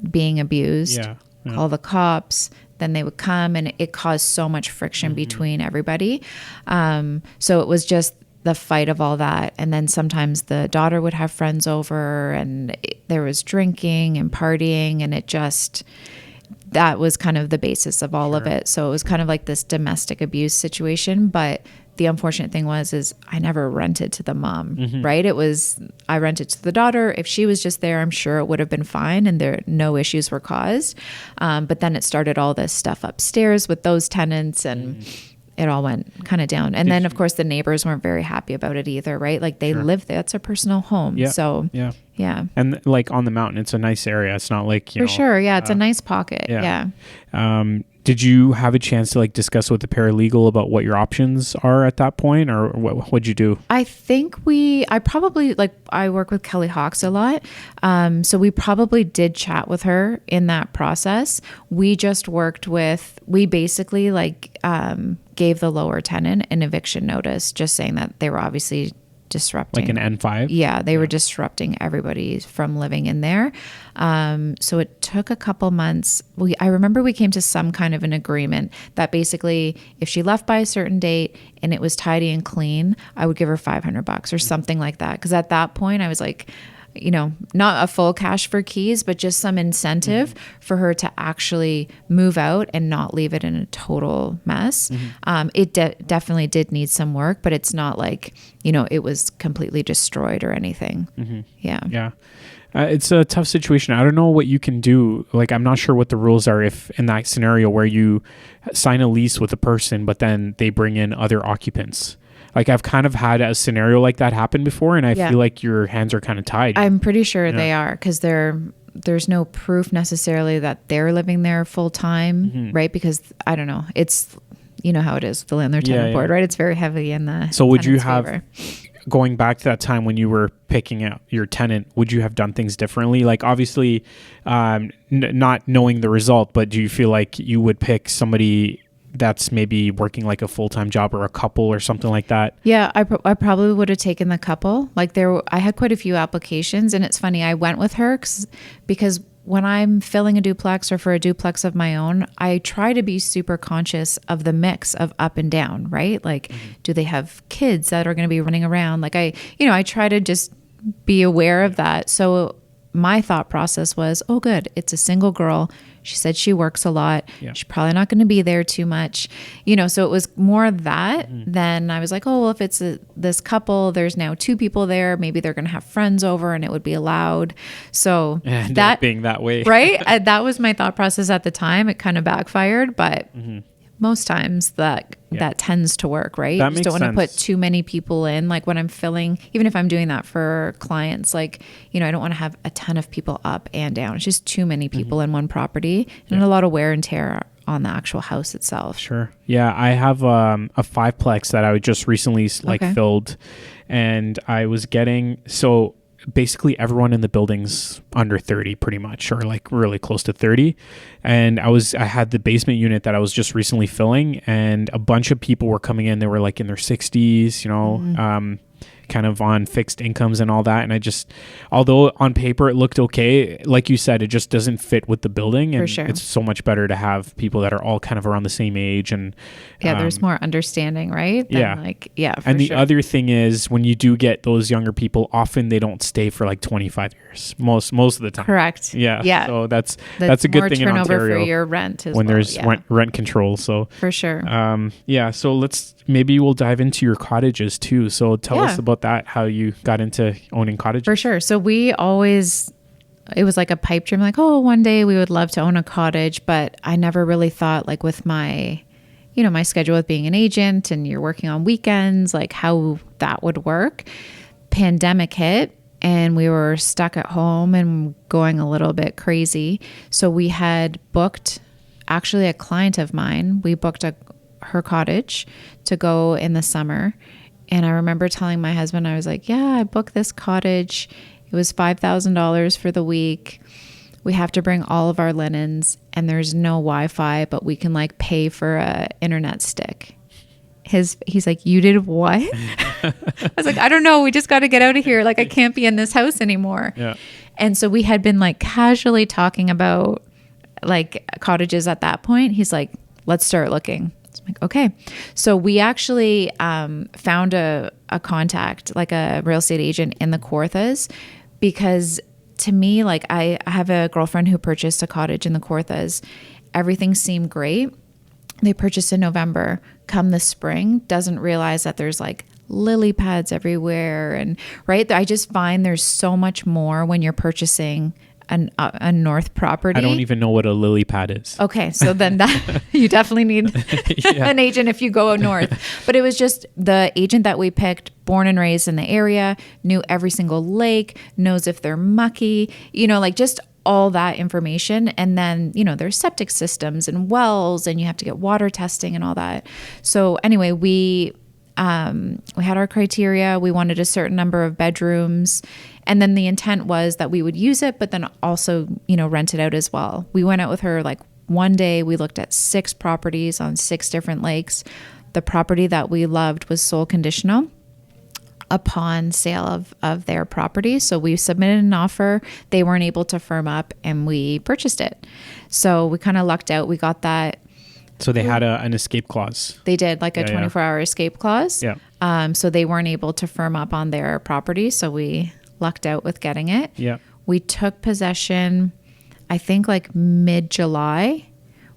being abused call the cops. Then they would come, and it caused so much friction between everybody. So it was just the fight of all that. And then sometimes the daughter would have friends over, and there was drinking and partying, and that was kind of the basis of all of it. So it was kind of like this domestic abuse situation. But the unfortunate thing is I never rented to the mom, right? I rented to the daughter. If she was just there, I'm sure it would have been fine and no issues were caused. But then it started all this stuff upstairs with those tenants, and it all went kind of down. And then, of course, the neighbors weren't very happy about it either, right? Like they live there. It's a personal home. Yeah. So, yeah. And like on the mountain, it's a nice area. It's not like, For sure. Yeah. It's a nice pocket. Yeah. Did you have a chance to like discuss with the paralegal about what your options are at that point, or what'd you do? I think I work with Kelly Hawks a lot. So we probably did chat with her in that process. We basically gave the lower tenant an eviction notice, just saying that they were obviously disrupting. Like an N5? Yeah, they were disrupting everybody from living in there. So it took a couple months. I remember we came to some kind of an agreement that basically if she left by a certain date and it was tidy and clean, I would give her $500 or something like that. Because at that point I was like, not a full cash for keys, but just some incentive for her to actually move out and not leave it in a total mess. It definitely did need some work, but it's not like, it was completely destroyed or anything. Yeah. It's a tough situation. I don't know what you can do. Like, I'm not sure what the rules are if in that scenario where you sign a lease with a person, but then they bring in other occupants. Like I've kind of had a scenario like that happen before, and I feel like your hands are kind of tied. I'm pretty sure they are, because there's no proof necessarily that they're living there full time, right? Because I don't know, it's how it is, the landlord-tenant board, right? It's very heavy in the. So would you have, going back to that time when you were picking out your tenant, would you have done things differently? Like obviously, not knowing the result, but do you feel like you would pick somebody that's maybe working like a full-time job, or a couple or something like that? Yeah, I probably would have taken the couple. Like I had quite a few applications, and it's funny, I went with her because when I'm filling a duplex or for a duplex of my own, I try to be super conscious of the mix of up and down, right? Like, do they have kids that are going to be running around? Like I try to just be aware of that. So my thought process was, oh, good, it's a single girl. She said she works a lot. Yeah. She's probably not going to be there too much. So it was more that than I was like, oh, well, if it's this couple, there's now two people there. Maybe they're going to have friends over and it would be allowed. So that being that way. Right. That was my thought process at the time. It kind of backfired, but most times that tends to work, right? That you just don't want to put too many people in. Like when I'm filling, even if I'm doing that for clients, like, I don't want to have a ton of people up and down. It's just too many people in one property and a lot of wear and tear on the actual house itself. Sure. Yeah. I have a 5-plex that I just recently filled, and I was getting, so basically everyone in the building's under 30 pretty much, or like really close to 30. And I had the basement unit that I was just recently filling, and a bunch of people were coming in. They were like in their 60s, kind of on fixed incomes and all that. And although on paper it looked okay, like you said, it just doesn't fit with the building. And it's so much better to have people that are all kind of around the same age. And there's more understanding, right? And the other thing is, when you do get those younger people, often they don't stay for like 25 years, most of the time. Correct. Yeah. So that's a good thing in Ontario for your rent when there's rent control. So for sure. So maybe we'll dive into your cottages too. So tell us about that, how you got into owning cottages. For sure. So it was like a pipe dream, like, oh, one day we would love to own a cottage, but I never really thought, like, with my, my schedule with being an agent and you're working on weekends, like how that would work. Pandemic hit and we were stuck at home and going a little bit crazy. So we had booked, actually a client of mine, we booked her cottage to go in the summer. And I remember telling my husband, I was like, yeah, I booked this cottage. It was $5,000 for the week. We have to bring all of our linens, and there's no Wi-Fi, but we can like pay for a internet stick. He's like, you did what? I was like, I don't know. We just got to get out of here. Like, I can't be in this house anymore. Yeah. And so we had been like casually talking about like cottages at that point. He's like, let's start looking. I'm like, okay. So we actually found a contact, like a real estate agent in the Kawarthas, because to me, like I have a girlfriend who purchased a cottage in the Kawarthas. Everything seemed great. They purchased in November. Come the spring, doesn't realize that there's like lily pads everywhere. And right, I just find there's so much more when you're purchasing a north property. I don't even know what a lily pad is. Okay, so then that you definitely need an agent if you go north. But it was just the agent that we picked, born and raised in the area, knew every single lake, knows if they're mucky, like just all that information. And then, there's septic systems and wells, and you have to get water testing and all that. So anyway, we had our criteria. We wanted a certain number of bedrooms. And then the intent was that we would use it, but then also, rent it out as well. We went out with her like one day. We looked at 6 properties on 6 different lakes. The property that we loved was sold conditional upon sale of their property. So we submitted an offer. They weren't able to firm up, and we purchased it. So we kind of lucked out. We got that. So they had an escape clause. They did, like a 24-hour escape clause. Yeah. So they weren't able to firm up on their property. So we lucked out with getting it. Yeah. We took possession, I think like mid-July.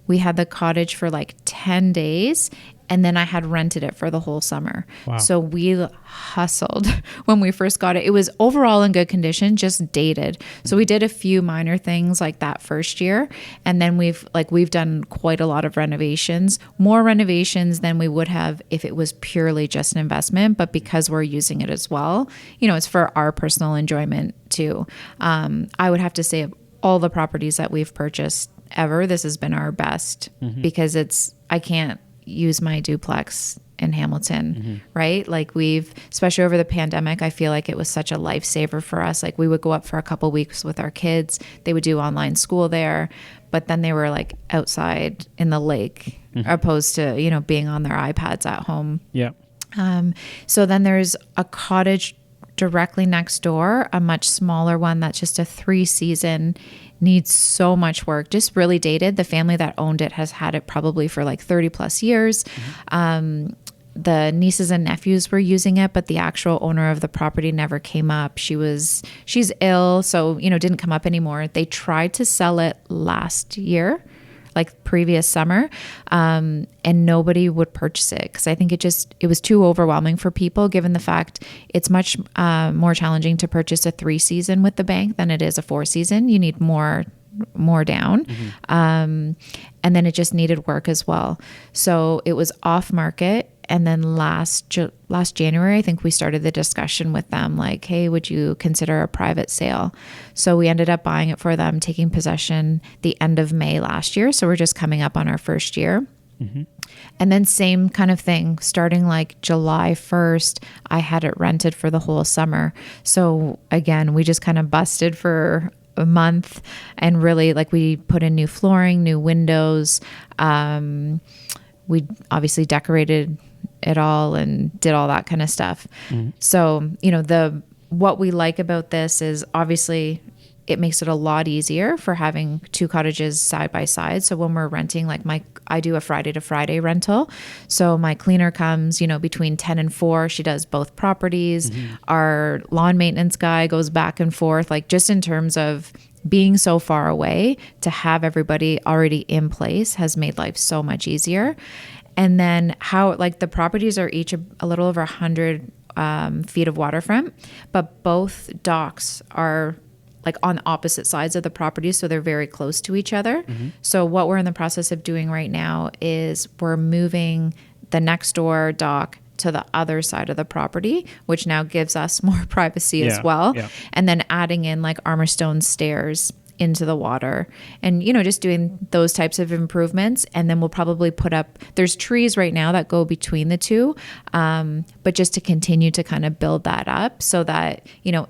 We had the cottage for like 10 days. And then I had rented it for the whole summer. Wow. So we hustled when we first got it. It was overall in good condition, just dated. So we did a few minor things like that first year. And then we've done quite a lot of renovations, more renovations than we would have if it was purely just an investment. But because we're using it as well, it's for our personal enjoyment too. I would have to say of all the properties that we've purchased ever, this has been our best because I can't use my duplex in Hamilton, right? Like especially over the pandemic, I feel like it was such a lifesaver for us. Like we would go up for a couple weeks with our kids. They would do online school there, but then they were like outside in the lake opposed to, being on their iPads at home. Yeah. So then there's a cottage directly next door, a much smaller one that's just a 3-season, needs so much work, just really dated. The family that owned it has had it probably for like 30 plus years. The nieces and nephews were using it, but the actual owner of the property never came up. She's ill, so didn't come up anymore. They tried to sell it last year, like previous summer, and nobody would purchase it because I think it was too overwhelming for people, given the fact it's much more challenging to purchase a 3-season with the bank than it is a 4-season. You need more down. And then it just needed work as well. So it was off market. And then last January, I think we started the discussion with them like, hey, would you consider a private sale? So we ended up buying it for them, taking possession the end of May last year. So we're just coming up on our first year. And then same kind of thing, starting like July 1st, I had it rented for the whole summer. So again, we just kind of busted for a month and really we put in new flooring, new windows. We obviously decorated it all and did all that kind of stuff. So, what we like about this is obviously it makes it a lot easier for having 2 cottages side by side. So when we're renting, I do a Friday to Friday rental. So my cleaner comes, between 10 and 4, she does both properties. Our lawn maintenance guy goes back and forth, just in terms of being so far away, to have everybody already in place has made life so much easier. And then how the properties are each a little over 100 feet of waterfront, but both docks are on opposite sides of the property, so they're very close to each other. So what we're in the process of doing right now is we're moving the next door dock to the other side of the property, which now gives us more privacy as well. Yeah. And then adding in armor stone stairs into the water and, just doing those types of improvements. And then we'll probably put up, there's trees right now that go between the two. But just to continue to kind of build that up so that,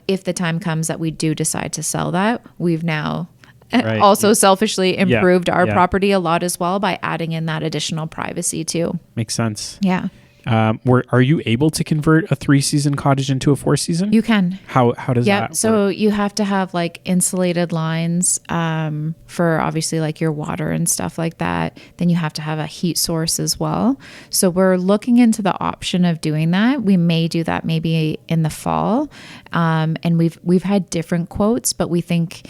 if the time comes that we do decide to sell that, we've now also selfishly improved our property a lot as well by adding in that additional privacy too. Makes sense. Yeah. Are you able to convert a 3-season cottage into a 4-season? You can. How does that work? So you have to have like insulated lines for obviously like your water and stuff like that. Then you have to have a heat source as well. So we're looking into the option of doing that. We may do that maybe in the fall. And we've had different quotes, but we think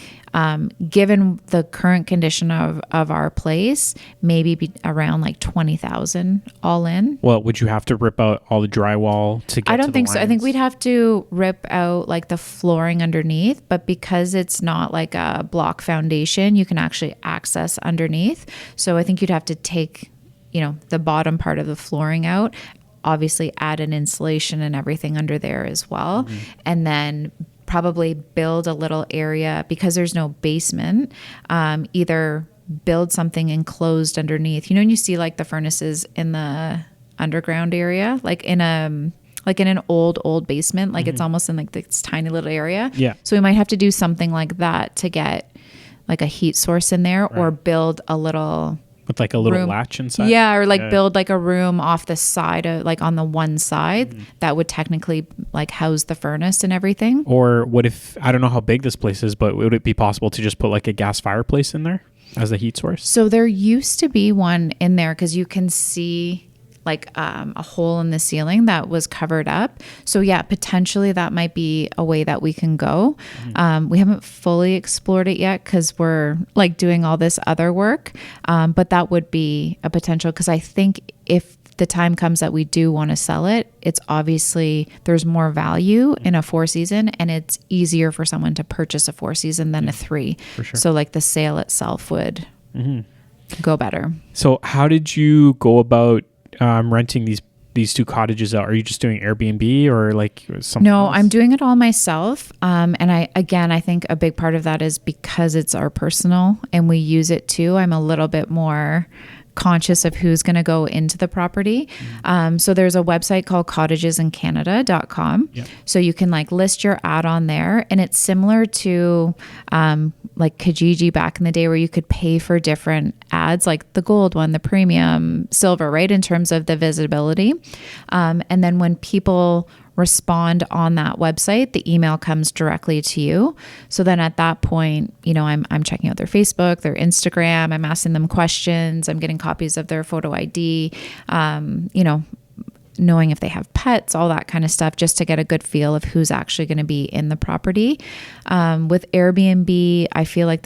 given the current condition of our place, maybe be around like 20,000 all in. Well, would you have to rip out all the drywall to get I don't to the think so. I think lines? we'd have to rip out like the flooring underneath, but because it's not like a block foundation, you can actually access underneath. So I think you'd have to take, the bottom part of the flooring out, obviously add an insulation and everything under there as well. Mm-hmm. And then probably build a little area because there's no basement, either build something enclosed underneath. When you see like the furnaces in the underground area, like in an old basement, like it's almost in like this tiny little area. Yeah. So we might have to do something like that to get like a heat source in there, or build a little with like a little room. latch inside. Yeah, or like build like a room off the side of like on the one side that would technically like house the furnace and everything. Or what if, I don't know how big this place is, but would it be possible to just put like a gas fireplace in there as a heat source? So there used to be one in there because you can see like a hole in the ceiling that was covered up. So yeah, potentially that might be a way that we can go. We haven't fully explored it yet because we're like doing all this other work. But that would be a potential, because I think if the time comes that we do want to sell it, it's obviously there's more value in a 4-season, and it's easier for someone to purchase a 4-season than a 3. For sure. So like the sale itself would go better. So how did you go about renting these 2 cottages out? Are you just doing Airbnb or like something No, else? I'm doing it all myself. And I think a big part of that is because it's our personal and we use it too. I'm a little bit more conscious of who's going to go into the property. So there's a website called cottagesincanada.com. Yep. So you can like list your ad on there, and it's similar to like Kijiji back in the day, where you could pay for different ads, like the gold one, the premium, silver, right? In terms of the visibility. And then when people respond on that website, the email comes directly to you. So then at that point, I'm checking out their Facebook, their Instagram, I'm asking them questions, I'm getting copies of their photo ID, knowing if they have pets, all that kind of stuff, just to get a good feel of who's actually going to be in the property. With Airbnb, I feel like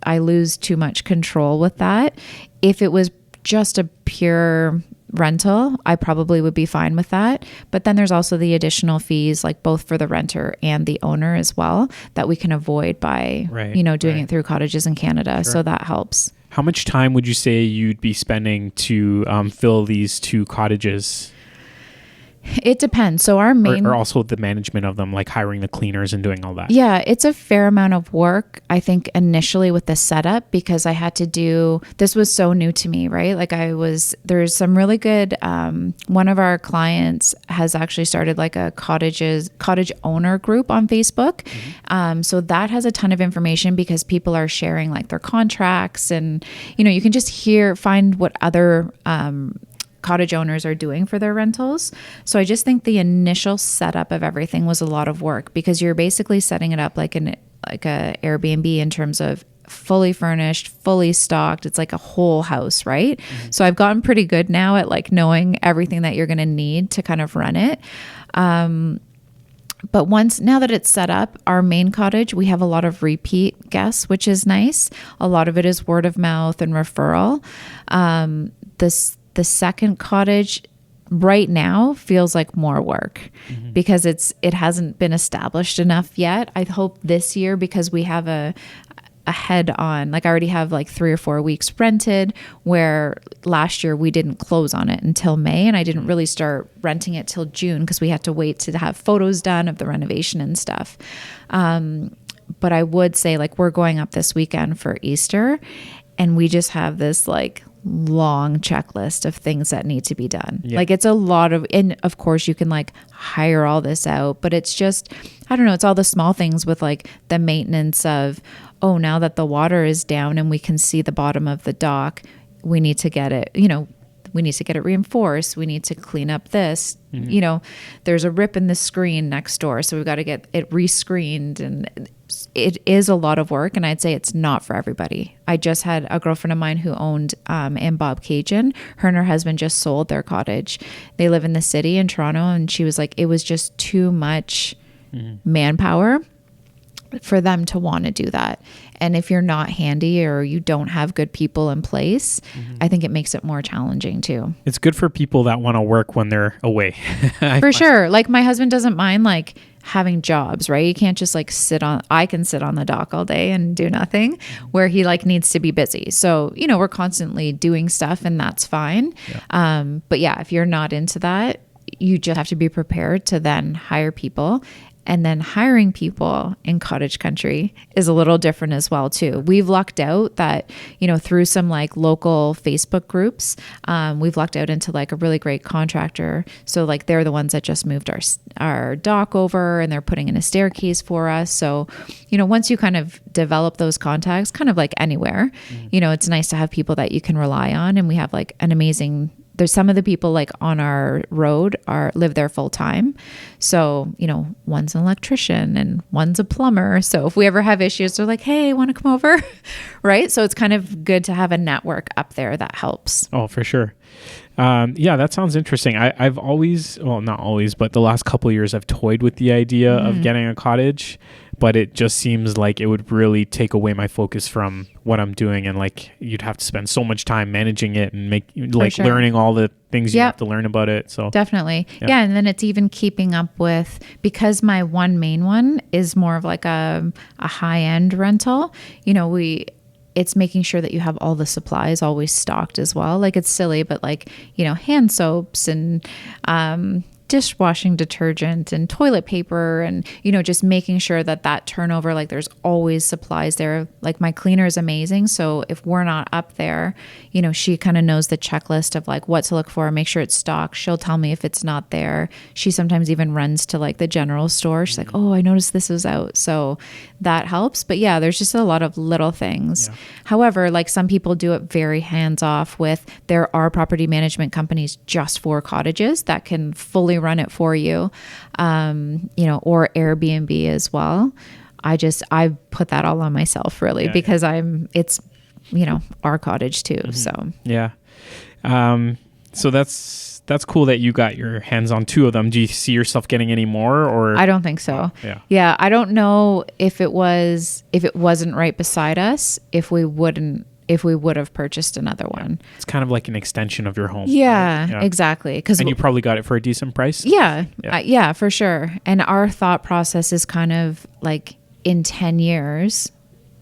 I lose too much control with that. If it was just a pure rental, I probably would be fine with that. But then there's also the additional fees, like both for the renter and the owner as well, that we can avoid by, doing it through Cottages in Canada. Sure. So that helps. How much time would you say you'd be spending to fill these 2 cottages? It depends. So our main... Or also the management of them, like hiring the cleaners and doing all that. Yeah, it's a fair amount of work, I think, initially with the setup, because I had to do... This was so new to me, right? Like there's some really good... one of our clients has actually started like a cottage owner group on Facebook. So that has a ton of information, because people are sharing like their contracts, and, you can just find what other... cottage owners are doing for their rentals. So I just think the initial setup of everything was a lot of work, because you're basically setting it up like a Airbnb in terms of fully furnished, fully stocked. It's like a whole house, right? So I've gotten pretty good now at like knowing everything that you're going to need to kind of run it. But now that it's set up, our main cottage, we have a lot of repeat guests, which is nice. A lot of it is word of mouth and referral. The second cottage right now feels like more work, because it hasn't been established enough yet. I hope this year, because we have a head on, like I already have like 3 or 4 weeks rented, where last year we didn't close on it until May, and I didn't really start renting it till June, because we had to wait to have photos done of the renovation and stuff. But I would say, like, we're going up this weekend for Easter, and we just have this like long checklist of things that need to be done. Yeah. Like it's a lot of, and of course you can like hire all this out, but it's just, I don't know, it's all the small things with like the maintenance of, oh, now that the water is down and we can see the bottom of the dock, we need to get it, we need to get it reinforced. We need to clean up this. You know, there's a rip in the screen next door, so we've got to get it rescreened, and it is a lot of work. And I'd say it's not for everybody. I just had a girlfriend of mine who owned in Bob Cajun. Her and her husband just sold their cottage. They live in the city in Toronto, and she was like, it was just too much manpower for them to want to do that. And if you're not handy or you don't have good people in place, I think it makes it more challenging too. It's good for people that want to work when they're away. For sure. Like my husband doesn't mind like having jobs, right? You can't just like I can sit on the dock all day and do nothing, where he like needs to be busy. So, you know, we're constantly doing stuff, and that's fine. But yeah, if you're not into that, you just have to be prepared to then hire people. And then hiring people in cottage country is a little different as well too. We've lucked out that, you know, through some like local Facebook groups, we've lucked out into like a really great contractor. So like they're the ones that just moved our dock over, and they're putting in a staircase for us. So, you know, once you kind of develop those contacts, kind of like anywhere, you know, it's nice to have people that you can rely on. And we have like an amazing, there's some of the people like on our road live there full time. So, you know, one's an electrician and one's a plumber. So if we ever have issues, they're like, hey, want to come over? Right. So it's kind of good to have a network up there that helps. Oh, for sure. Yeah, that sounds interesting. I've always, well, not always, but the last couple of years I've toyed with the idea of getting a cottage, but it just seems like it would really take away my focus from what I'm doing. And like, you'd have to spend so much time managing it and learning all the things you have to learn about it. So definitely. Yeah. And then it's even keeping up with, because my one main one is more of like a high end rental, you know, it's making sure that you have all the supplies always stocked as well. Like it's silly, but like, you know, hand soaps and dishwashing detergent and toilet paper, and, you know, just making sure that turnover, like there's always supplies there. Like my cleaner is amazing. So if we're not up there, you know, she kind of knows the checklist of like what to look for, make sure it's stocked. She'll tell me if it's not there. She sometimes even runs to like the general store. She's like, oh, I noticed this was out. So that helps. But yeah, there's just a lot of little things. Yeah. However, like some people do it very hands off with, there are property management companies just for cottages that can fully run it for you, you know, or Airbnb as well. I put that all on myself really, because it's, you know, our cottage too. So yeah. So that's cool that you got your hands on two of them. Do you see yourself getting any more, or? I don't think so. Yeah. I don't know if it wasn't right beside us, if we would have purchased another one. It's kind of like an extension of your home. Yeah, right? Exactly. And you probably got it for a decent price? Yeah, for sure. And our thought process is kind of like, in 10 years,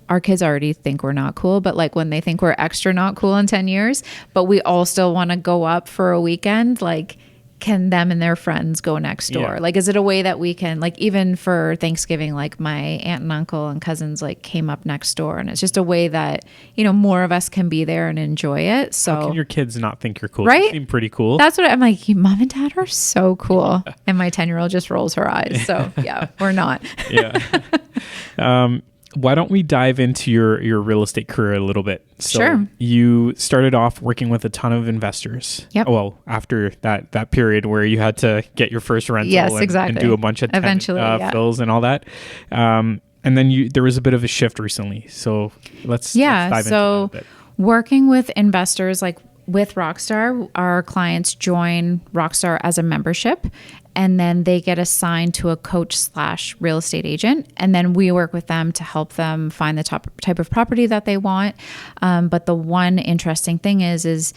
our kids already think we're not cool, but like when they think we're extra not cool in 10 years, but we all still want to go up for a weekend, like, can them and their friends go next door? Like, is it a way that we can, like, even for Thanksgiving, like my aunt and uncle and cousins like came up next door, and it's just a way that, you know, more of us can be there and enjoy it. So how can your kids not think you're cool? Right? You seem pretty cool. That's what I'm like, mom and dad are so cool. And my 10-year-old just rolls her eyes. So yeah, we're not. Why don't we dive into your real estate career a little bit? So sure. You started off working with a ton of investors. Yep. Well, after that period where you had to get your first rental and do a bunch of fills and all that. And then there was a bit of a shift recently. So let's dive into that a bit. Working with investors, like with Rockstar, our clients join Rockstar as a membership, and then they get assigned to a coach/real estate agent. And then we work with them to help them find the type of property that they want. But the one interesting thing is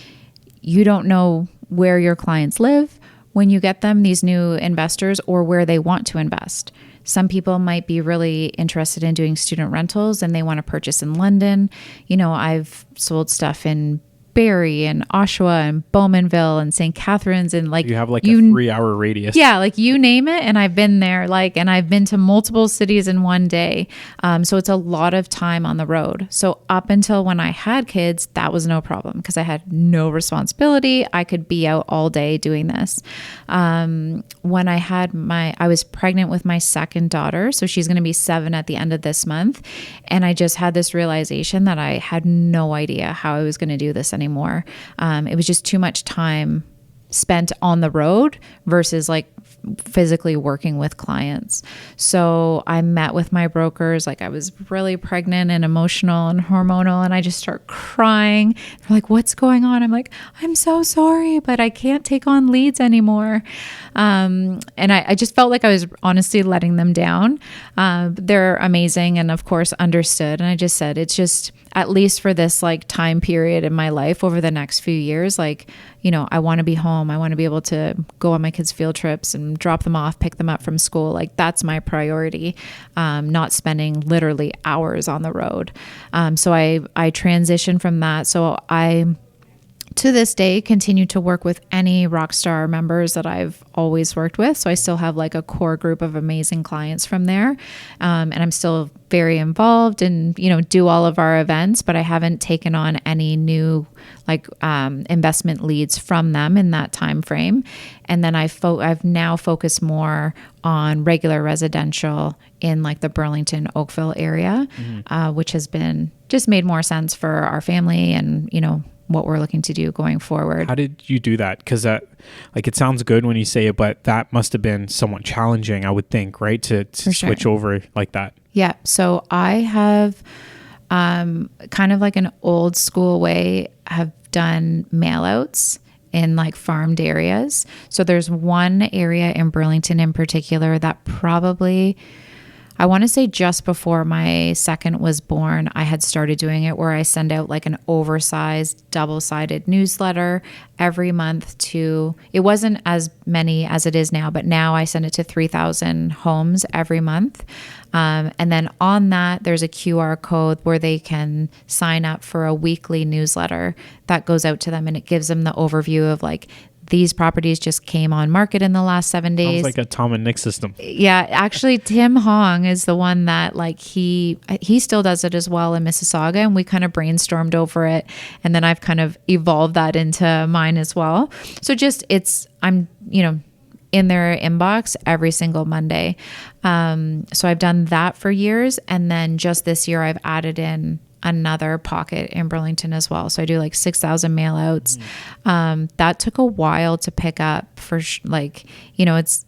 you don't know where your clients live when you get them, these new investors, or where they want to invest. Some people might be really interested in doing student rentals and they want to purchase in London. You know, I've sold stuff in Barrie and Oshawa and Bowmanville and St. Catharines, and like you have like a 3-hour radius. Yeah, like you name it, and I've been there. Like, and I've been to multiple cities in one day. So it's a lot of time on the road. So up until when I had kids, that was no problem because I had no responsibility. I could be out all day doing this. When I was pregnant with my second daughter, so she's going to be 7 at the end of this month, and I just had this realization that I had no idea how I was going to do this anymore. anymore. It was just too much time spent on the road versus like physically working with clients. So I met with my brokers, like I was really pregnant and emotional and hormonal, and I just start crying. They're like, what's going on? I'm like, I'm so sorry, but I can't take on leads anymore. And I just felt like I was honestly letting them down. They're amazing and of course understood. And I just said, it's just, at least for this like time period in my life over the next few years, like, you know, I want to be home. I want to be able to go on my kids' field trips and drop them off, pick them up from school. Like that's my priority, not spending literally hours on the road. So I transitioned from that. So I, to this day, continue to work with any Rockstar members that I've always worked with. So I still have like a core group of amazing clients from there. And I'm still very involved and, you know, do all of our events, but I haven't taken on any new like investment leads from them in that time frame. And then I've now focused more on regular residential in like the Burlington, Oakville area, which has been just made more sense for our family and, you know, what we're looking to do going forward. How did you do that? Because that, like, it sounds good when you say it, but that must have been somewhat challenging, I would think, right? To switch over like that. Yeah. So I have kind of like an old school way, have done mail outs in like farmed areas. So there's one area in Burlington in particular that probably, I want to say just before my second was born, I had started doing it, where I send out like an oversized double-sided newsletter every month to, it wasn't as many as it is now, but now I send it to 3,000 homes every month. And then on that, there's a QR code where they can sign up for a weekly newsletter that goes out to them, and it gives them the overview of like, these properties just came on market in the last 7 days. Sounds like a Tom and Nick system. Yeah, actually, Tim Hong is the one that like he still does it as well in Mississauga, and we kind of brainstormed over it, and then I've kind of evolved that into mine as well. So just I'm in their inbox every single Monday. So I've done that for years, and then just this year I've added in another pocket in Burlington as well. So I do like 6,000 mail outs. That took a while to pick up for it's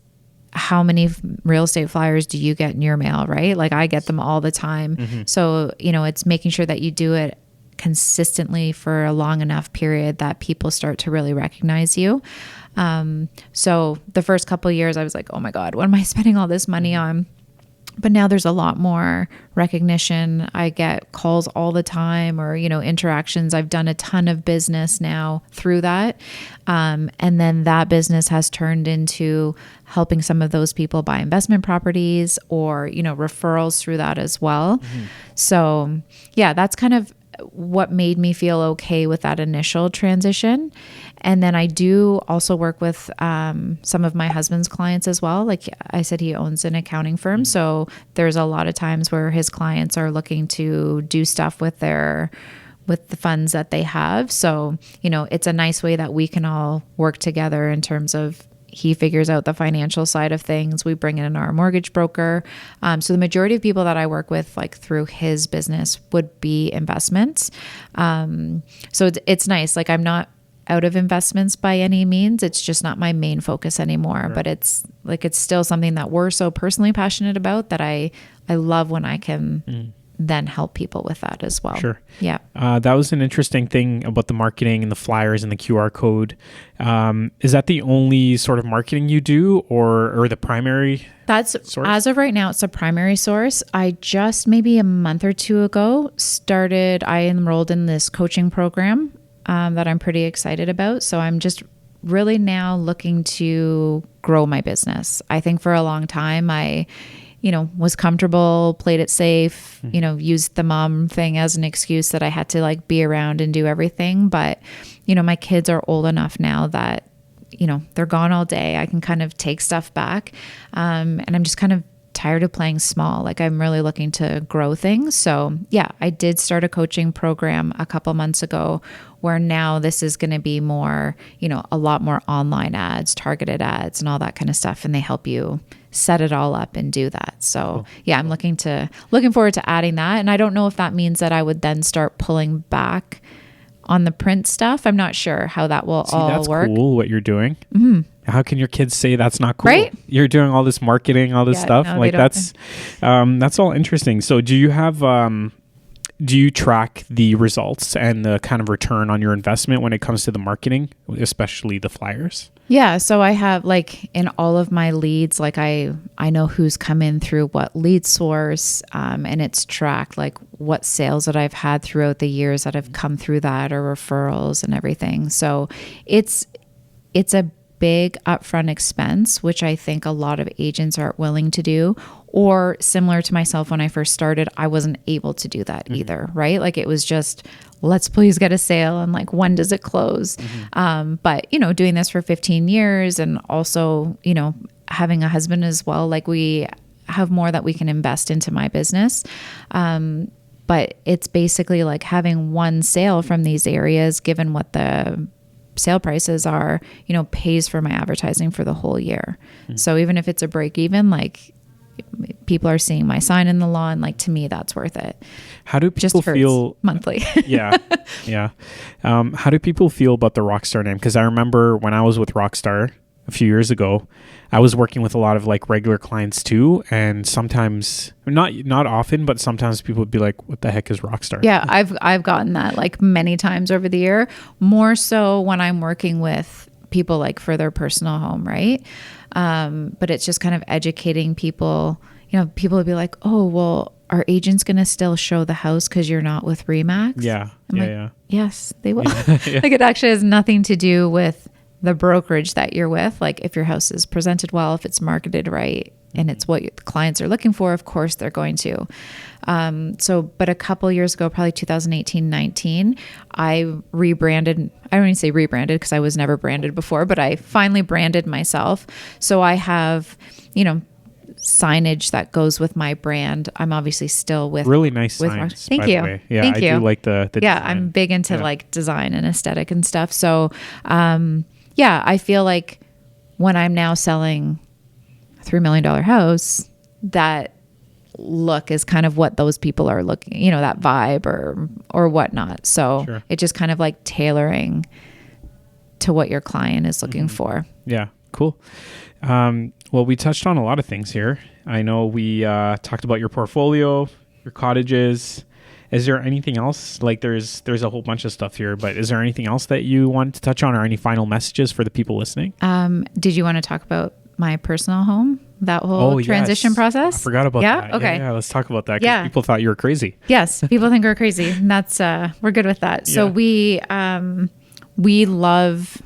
how many real estate flyers do you get in your mail, right? Like I get them all the time. So, it's making sure that you do it consistently for a long enough period that people start to really recognize you. So the first couple of years I was like, oh my God, what am I spending all this money on? But now there's a lot more recognition. I get calls all the time, or, interactions. I've done a ton of business now through that. And then that business has turned into helping some of those people buy investment properties, or, referrals through that as well. So yeah, that's kind of what made me feel okay with that initial transition. And then I do also work with some of my husband's clients as well. Like I said, he owns an accounting firm. So there's a lot of times where his clients are looking to do stuff with the funds that they have. So, it's a nice way that we can all work together in terms of, he figures out the financial side of things. We bring in our mortgage broker. So the majority of people that I work with, like through his business, would be investments. So it's nice. Like I'm not out of investments by any means. It's just not my main focus anymore. Sure. But it's still something that we're so personally passionate about that I love when I can then help people with that as well. Sure. Yeah. That was an interesting thing about the marketing and the flyers and the QR code. Is that the only sort of marketing you do, or the primary source? As of right now, it's a primary source. I just maybe a month or two ago I enrolled in this coaching program that I'm pretty excited about. So I'm just really now looking to grow my business. I think for a long time I was comfortable, played it safe, used the mom thing as an excuse that I had to like be around and do everything. But, my kids are old enough now that, they're gone all day. I can kind of take stuff back. And I'm just kind of tired of playing small. Like I'm really looking to grow things. So yeah, I did start a coaching program a couple months ago, where now this is going to be more, a lot more online ads, targeted ads and all that kind of stuff. And they help you set it all up and do that. So yeah, I'm looking forward to adding that. And I don't know if that means that I would then start pulling back on the print stuff. I'm not sure how that will all that's work. Cool what you're doing. How can your kids say that's not cool? Right? You're doing all this marketing, all this stuff. No, like that's all interesting. So do you have do you track the results and the kind of return on your investment when it comes to the marketing, especially the flyers? Yeah. So I have like in all of my leads, like I know who's come in through what lead source, and it's tracked like what sales that I've had throughout the years that have come through that, or referrals and everything. So it's a big upfront expense, which I think a lot of agents aren't willing to do. Or similar to myself, when I first started, I wasn't able to do that either, right? Like it was just, let's please get a sale, and like, when does it close? But, you know, doing this for 15 years and also, you know, having a husband as well, like we have more that we can invest into my business. But it's basically like having one sale from these areas, given what the sale prices are, you know, pays for my advertising for the whole year. So even if it's a break even, like people are seeing my sign in the lawn, like to me, that's worth it. How do people feel monthly? Yeah. How do people feel about the Rockstar name? Because I remember when I was with Rockstar a few years ago, I was working with a lot of like regular clients too, and sometimes not often, but sometimes people would be like, "What the heck is Rockstar?" Yeah, I've gotten that like many times over the year. More so when I'm working with people like for their personal home, right? But it's just kind of educating people. You know, people would be like, "Oh, well, are agents going to still show the house because you're not with Remax?" Yeah. Yes, they will. Like it actually has nothing to do with the brokerage that you're with. Like if your house is presented well, if it's marketed right, and it's what the clients are looking for, of course they're going to. But a couple years ago, probably 2018, 19, I rebranded. I don't even say rebranded because I was never branded before, but I finally branded myself. So I have, you know, signage that goes with my brand. I'm obviously still with really nice signs. Thank you. Yeah, Thank you. I do like the yeah, design. I'm big into like design and aesthetic and stuff. So, yeah, I feel like when I'm now selling a $3 million house, that look is kind of what those people are looking, you know, that vibe or whatnot. So it's just kind of like tailoring to what your client is looking for. Yeah, cool. Well, we touched on a lot of things here. I know we talked about your portfolio, your cottages. Is there anything else? Like there's a whole bunch of stuff here, but is there anything else that you want to touch on, or any final messages for the people listening? Did you want to talk about my personal home, that whole transition process? I forgot about that. Okay. Yeah, let's talk about that, because people thought you were crazy. Yes, people think we're crazy. And that's we're good with that. So we love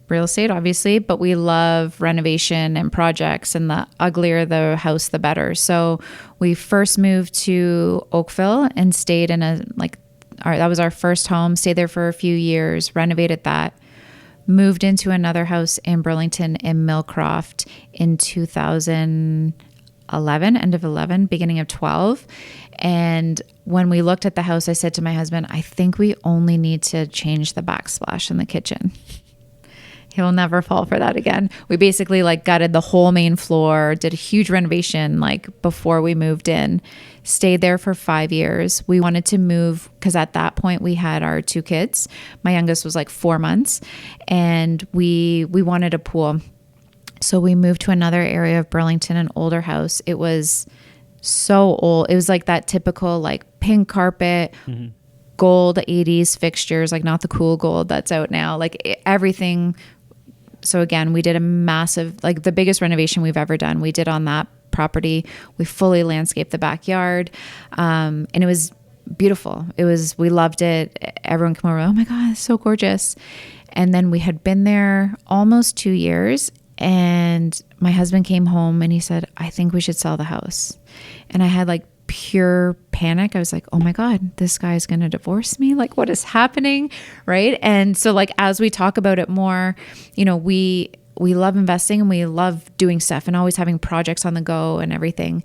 real estate, obviously, but we love renovation and projects, and the uglier the house, the better. So we first moved to Oakville and stayed in that was our first home, stayed there for a few years, renovated that, moved into another house in Burlington in Millcroft in 2011, end of 11, beginning of 12. And when we looked at the house, I said to my husband, I think we only need to change the backsplash in the kitchen. He'll never fall for that again. We basically like gutted the whole main floor, did a huge renovation like before we moved in, stayed there for 5 years. We wanted to move because at that point we had our 2 kids. My youngest was like 4 months, and we wanted a pool. So we moved to another area of Burlington, an older house. It was so old. It was like that typical like pink carpet, gold 80s fixtures, like not the cool gold that's out now, like everything. So again, we did a massive, like the biggest renovation we've ever done. We did on that property. We fully landscaped the backyard. And it was beautiful. We loved it. Everyone came over, oh my God, it's so gorgeous. And then we had been there almost 2 years, and my husband came home and he said, I think we should sell the house. And I had like pure panic. I was like, oh my God, this guy's going to divorce me. Like, what is happening? Right. And so like, as we talk about it more, you know, we love investing and we love doing stuff and always having projects on the go and everything.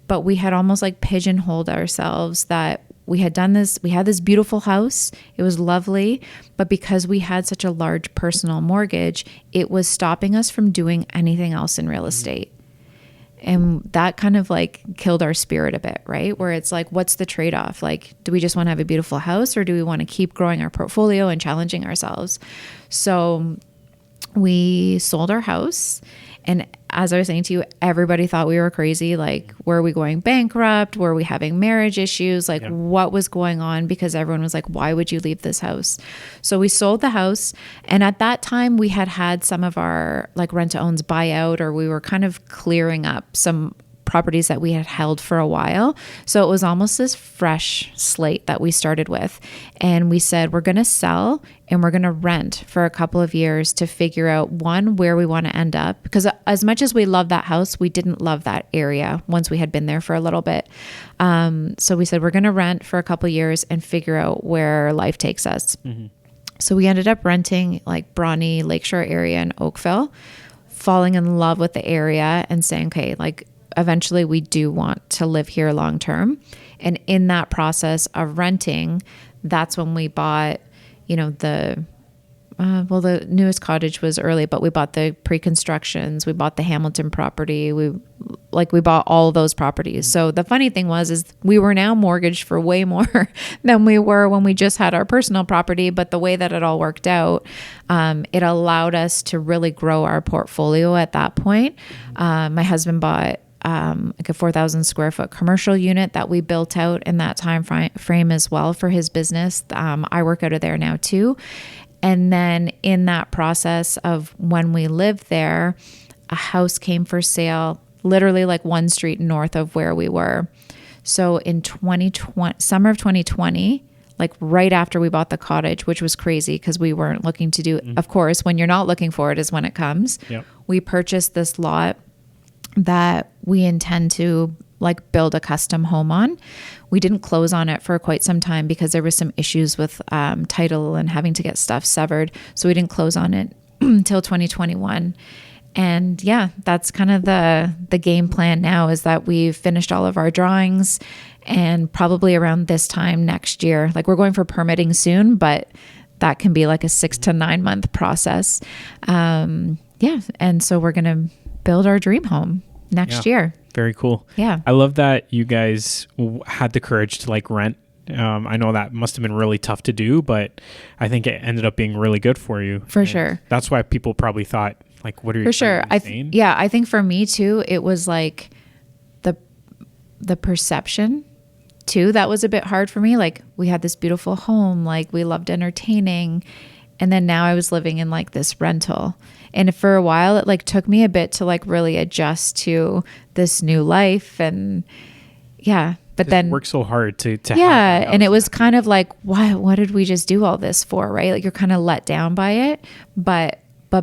But we had almost like pigeonholed ourselves that we had done this. We had this beautiful house. It was lovely. But because we had such a large personal mortgage, it was stopping us from doing anything else in real estate. And that kind of like killed our spirit a bit, right? Where it's like, what's the trade-off? Like, do we just want to have a beautiful house, or do we want to keep growing our portfolio and challenging ourselves? So we sold our house. And as I was saying to you, everybody thought we were crazy. Like, were we going bankrupt? Were we having marriage issues? Like, what was going on? Because everyone was like, why would you leave this house? So we sold the house. And at that time, we had some of our like rent-to-owns buy out, or we were kind of clearing up some properties that we had held for a while. So it was almost this fresh slate that we started with. And we said, we're going to sell and we're going to rent for a couple of years to figure out, one, where we want to end up. Because as much as we love that house, we didn't love that area once we had been there for a little bit. So we said, we're going to rent for a couple of years and figure out where life takes us. Mm-hmm. So we ended up renting like Brawny, Lakeshore area in Oakville, falling in love with the area and saying, okay, like, eventually we do want to live here long term. And in that process of renting, that's when we bought, you know, the newest cottage was early, but we bought the pre-constructions, we bought the Hamilton property, we bought all of those properties. So the funny thing is we were now mortgaged for way more than we were when we just had our personal property. But the way that it all worked out, it allowed us to really grow our portfolio at that point. My husband bought like a 4,000 square foot commercial unit that we built out in that time frame as well for his business. I work out of there now too. And then in that process of when we lived there, a house came for sale, literally like one street north of where we were. So in 2020, summer of 2020, like right after we bought the cottage, which was crazy because we weren't looking to do, of course, when you're not looking for it is when it comes. Yep. We purchased this lot that we intend to like build a custom home on. We didn't close on it for quite some time because there was some issues with title and having to get stuff severed. So we didn't close on it until 2021. And yeah, that's kind of the game plan now, is that we've finished all of our drawings, and probably around this time next year, like we're going for permitting soon, but that can be like a 6 to 9 month process. And so we're going to build our dream home next year. Very cool. Yeah. I love that you guys had the courage to like rent. I know that must have been really tough to do, but I think it ended up being really good for you. For sure. That's why people probably thought, like, what are you For sure. I think for me too, it was like the perception too, that was a bit hard for me. Like, we had this beautiful home, like we loved entertaining. And then now I was living in like this rental. And for a while, it like took me a bit to like really adjust to this new life. And but then work so hard to and it was kind of like, what did we just do all this for? Right. Like, you're kind of let down by it. But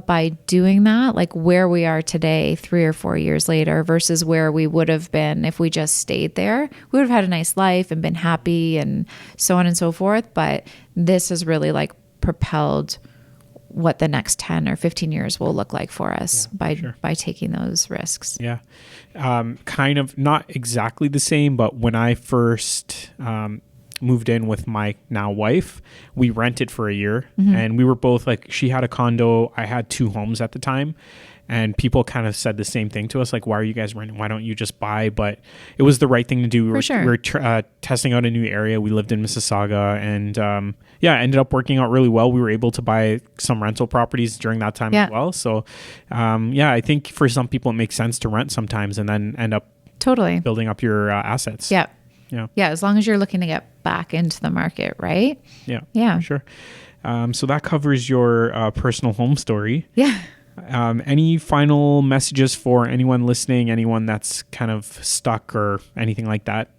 by doing that, like where we are today, 3 or 4 years later versus where we would have been if we just stayed there, we would have had a nice life and been happy and so on and so forth. But this has really like propelled what the next 10 or 15 years will look like for us by taking those risks. Yeah. Kind of not exactly the same, but when I first moved in with my now wife, we rented for a year, and we were both like, she had a condo, I had 2 homes at the time. And people kind of said the same thing to us, like, why are you guys renting? Why don't you just buy? But it was the right thing to do. We were testing out a new area. We lived in Mississauga, and it ended up working out really well. We were able to buy some rental properties during that time as well. So, I think for some people it makes sense to rent sometimes and then end up building up your assets. Yeah. As long as you're looking to get back into the market, right? Yeah. For sure. So that covers your personal home story. Yeah. Any final messages for anyone listening, anyone that's kind of stuck or anything like that?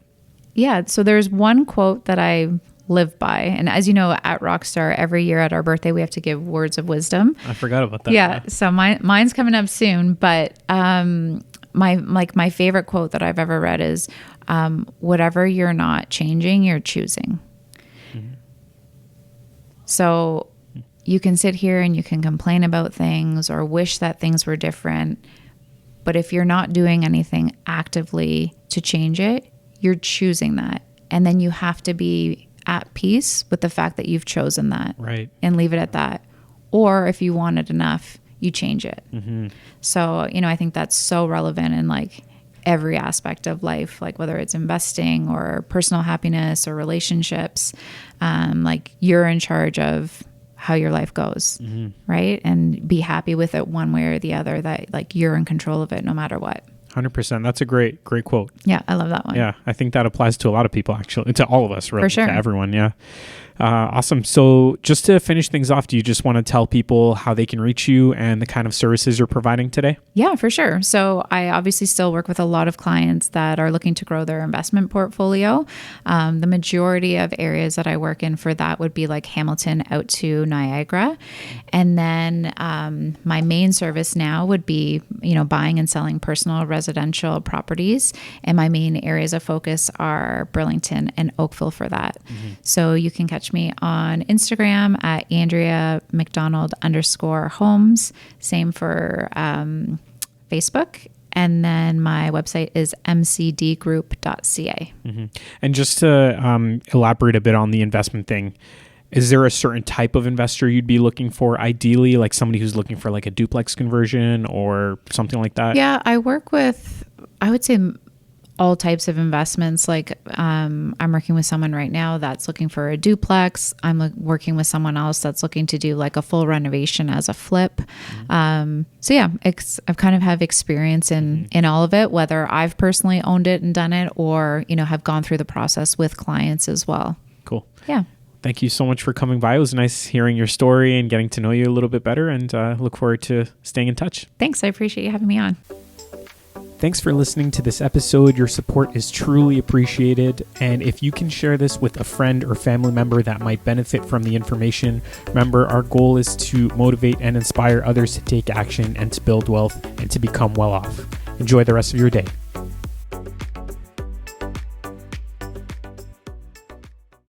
Yeah. So there's one quote that I live by. And as you know, at Rockstar, every year at our birthday, we have to give words of wisdom. I forgot about that. Yeah. So mine's coming up soon. But my favorite quote that I've ever read is, whatever you're not changing, you're choosing. Mm-hmm. So you can sit here and you can complain about things or wish that things were different. But if you're not doing anything actively to change it, you're choosing that. And then you have to be at peace with the fact that you've chosen that. Right. And leave it at that. Or if you want it enough, you change it. Mm-hmm. So, I think that's so relevant in like every aspect of life, like whether it's investing or personal happiness or relationships. Like you're in charge of how your life goes, right? And be happy with it one way or the other, that like you're in control of it no matter what. 100%. That's a great quote. Yeah, I love that one. Yeah, I think that applies to a lot of people, actually, to all of us, really, For sure. to everyone. Yeah. Awesome. So just to finish things off, do you just want to tell people how they can reach you and the kind of services you're providing today? Yeah, for sure. So I obviously still work with a lot of clients that are looking to grow their investment portfolio. The majority of areas that I work in for that would be like Hamilton out to Niagara. And then my main service now would be, buying and selling personal residential properties. And my main areas of focus are Burlington and Oakville for that. So you can catch me on Instagram at Andrea McDonald _homes. Same for Facebook. And then my website is mcdgroup.ca. And just to elaborate a bit on the investment thing, is there a certain type of investor you'd be looking for, ideally, like somebody who's looking for like a duplex conversion or something like that? Yeah, I work with, I would say, all types of investments. Like I'm working with someone right now that's looking for a duplex. I'm working with someone else that's looking to do like a full renovation as a flip. So yeah, I've kind of have experience in all of it, whether I've personally owned it and done it or, have gone through the process with clients as well. Cool. Yeah. Thank you so much for coming by. It was nice hearing your story and getting to know you a little bit better, and look forward to staying in touch. Thanks. I appreciate you having me on. Thanks for listening to this episode. Your support is truly appreciated. And if you can share this with a friend or family member that might benefit from the information, remember, our goal is to motivate and inspire others to take action and to build wealth and to become well off. Enjoy the rest of your day.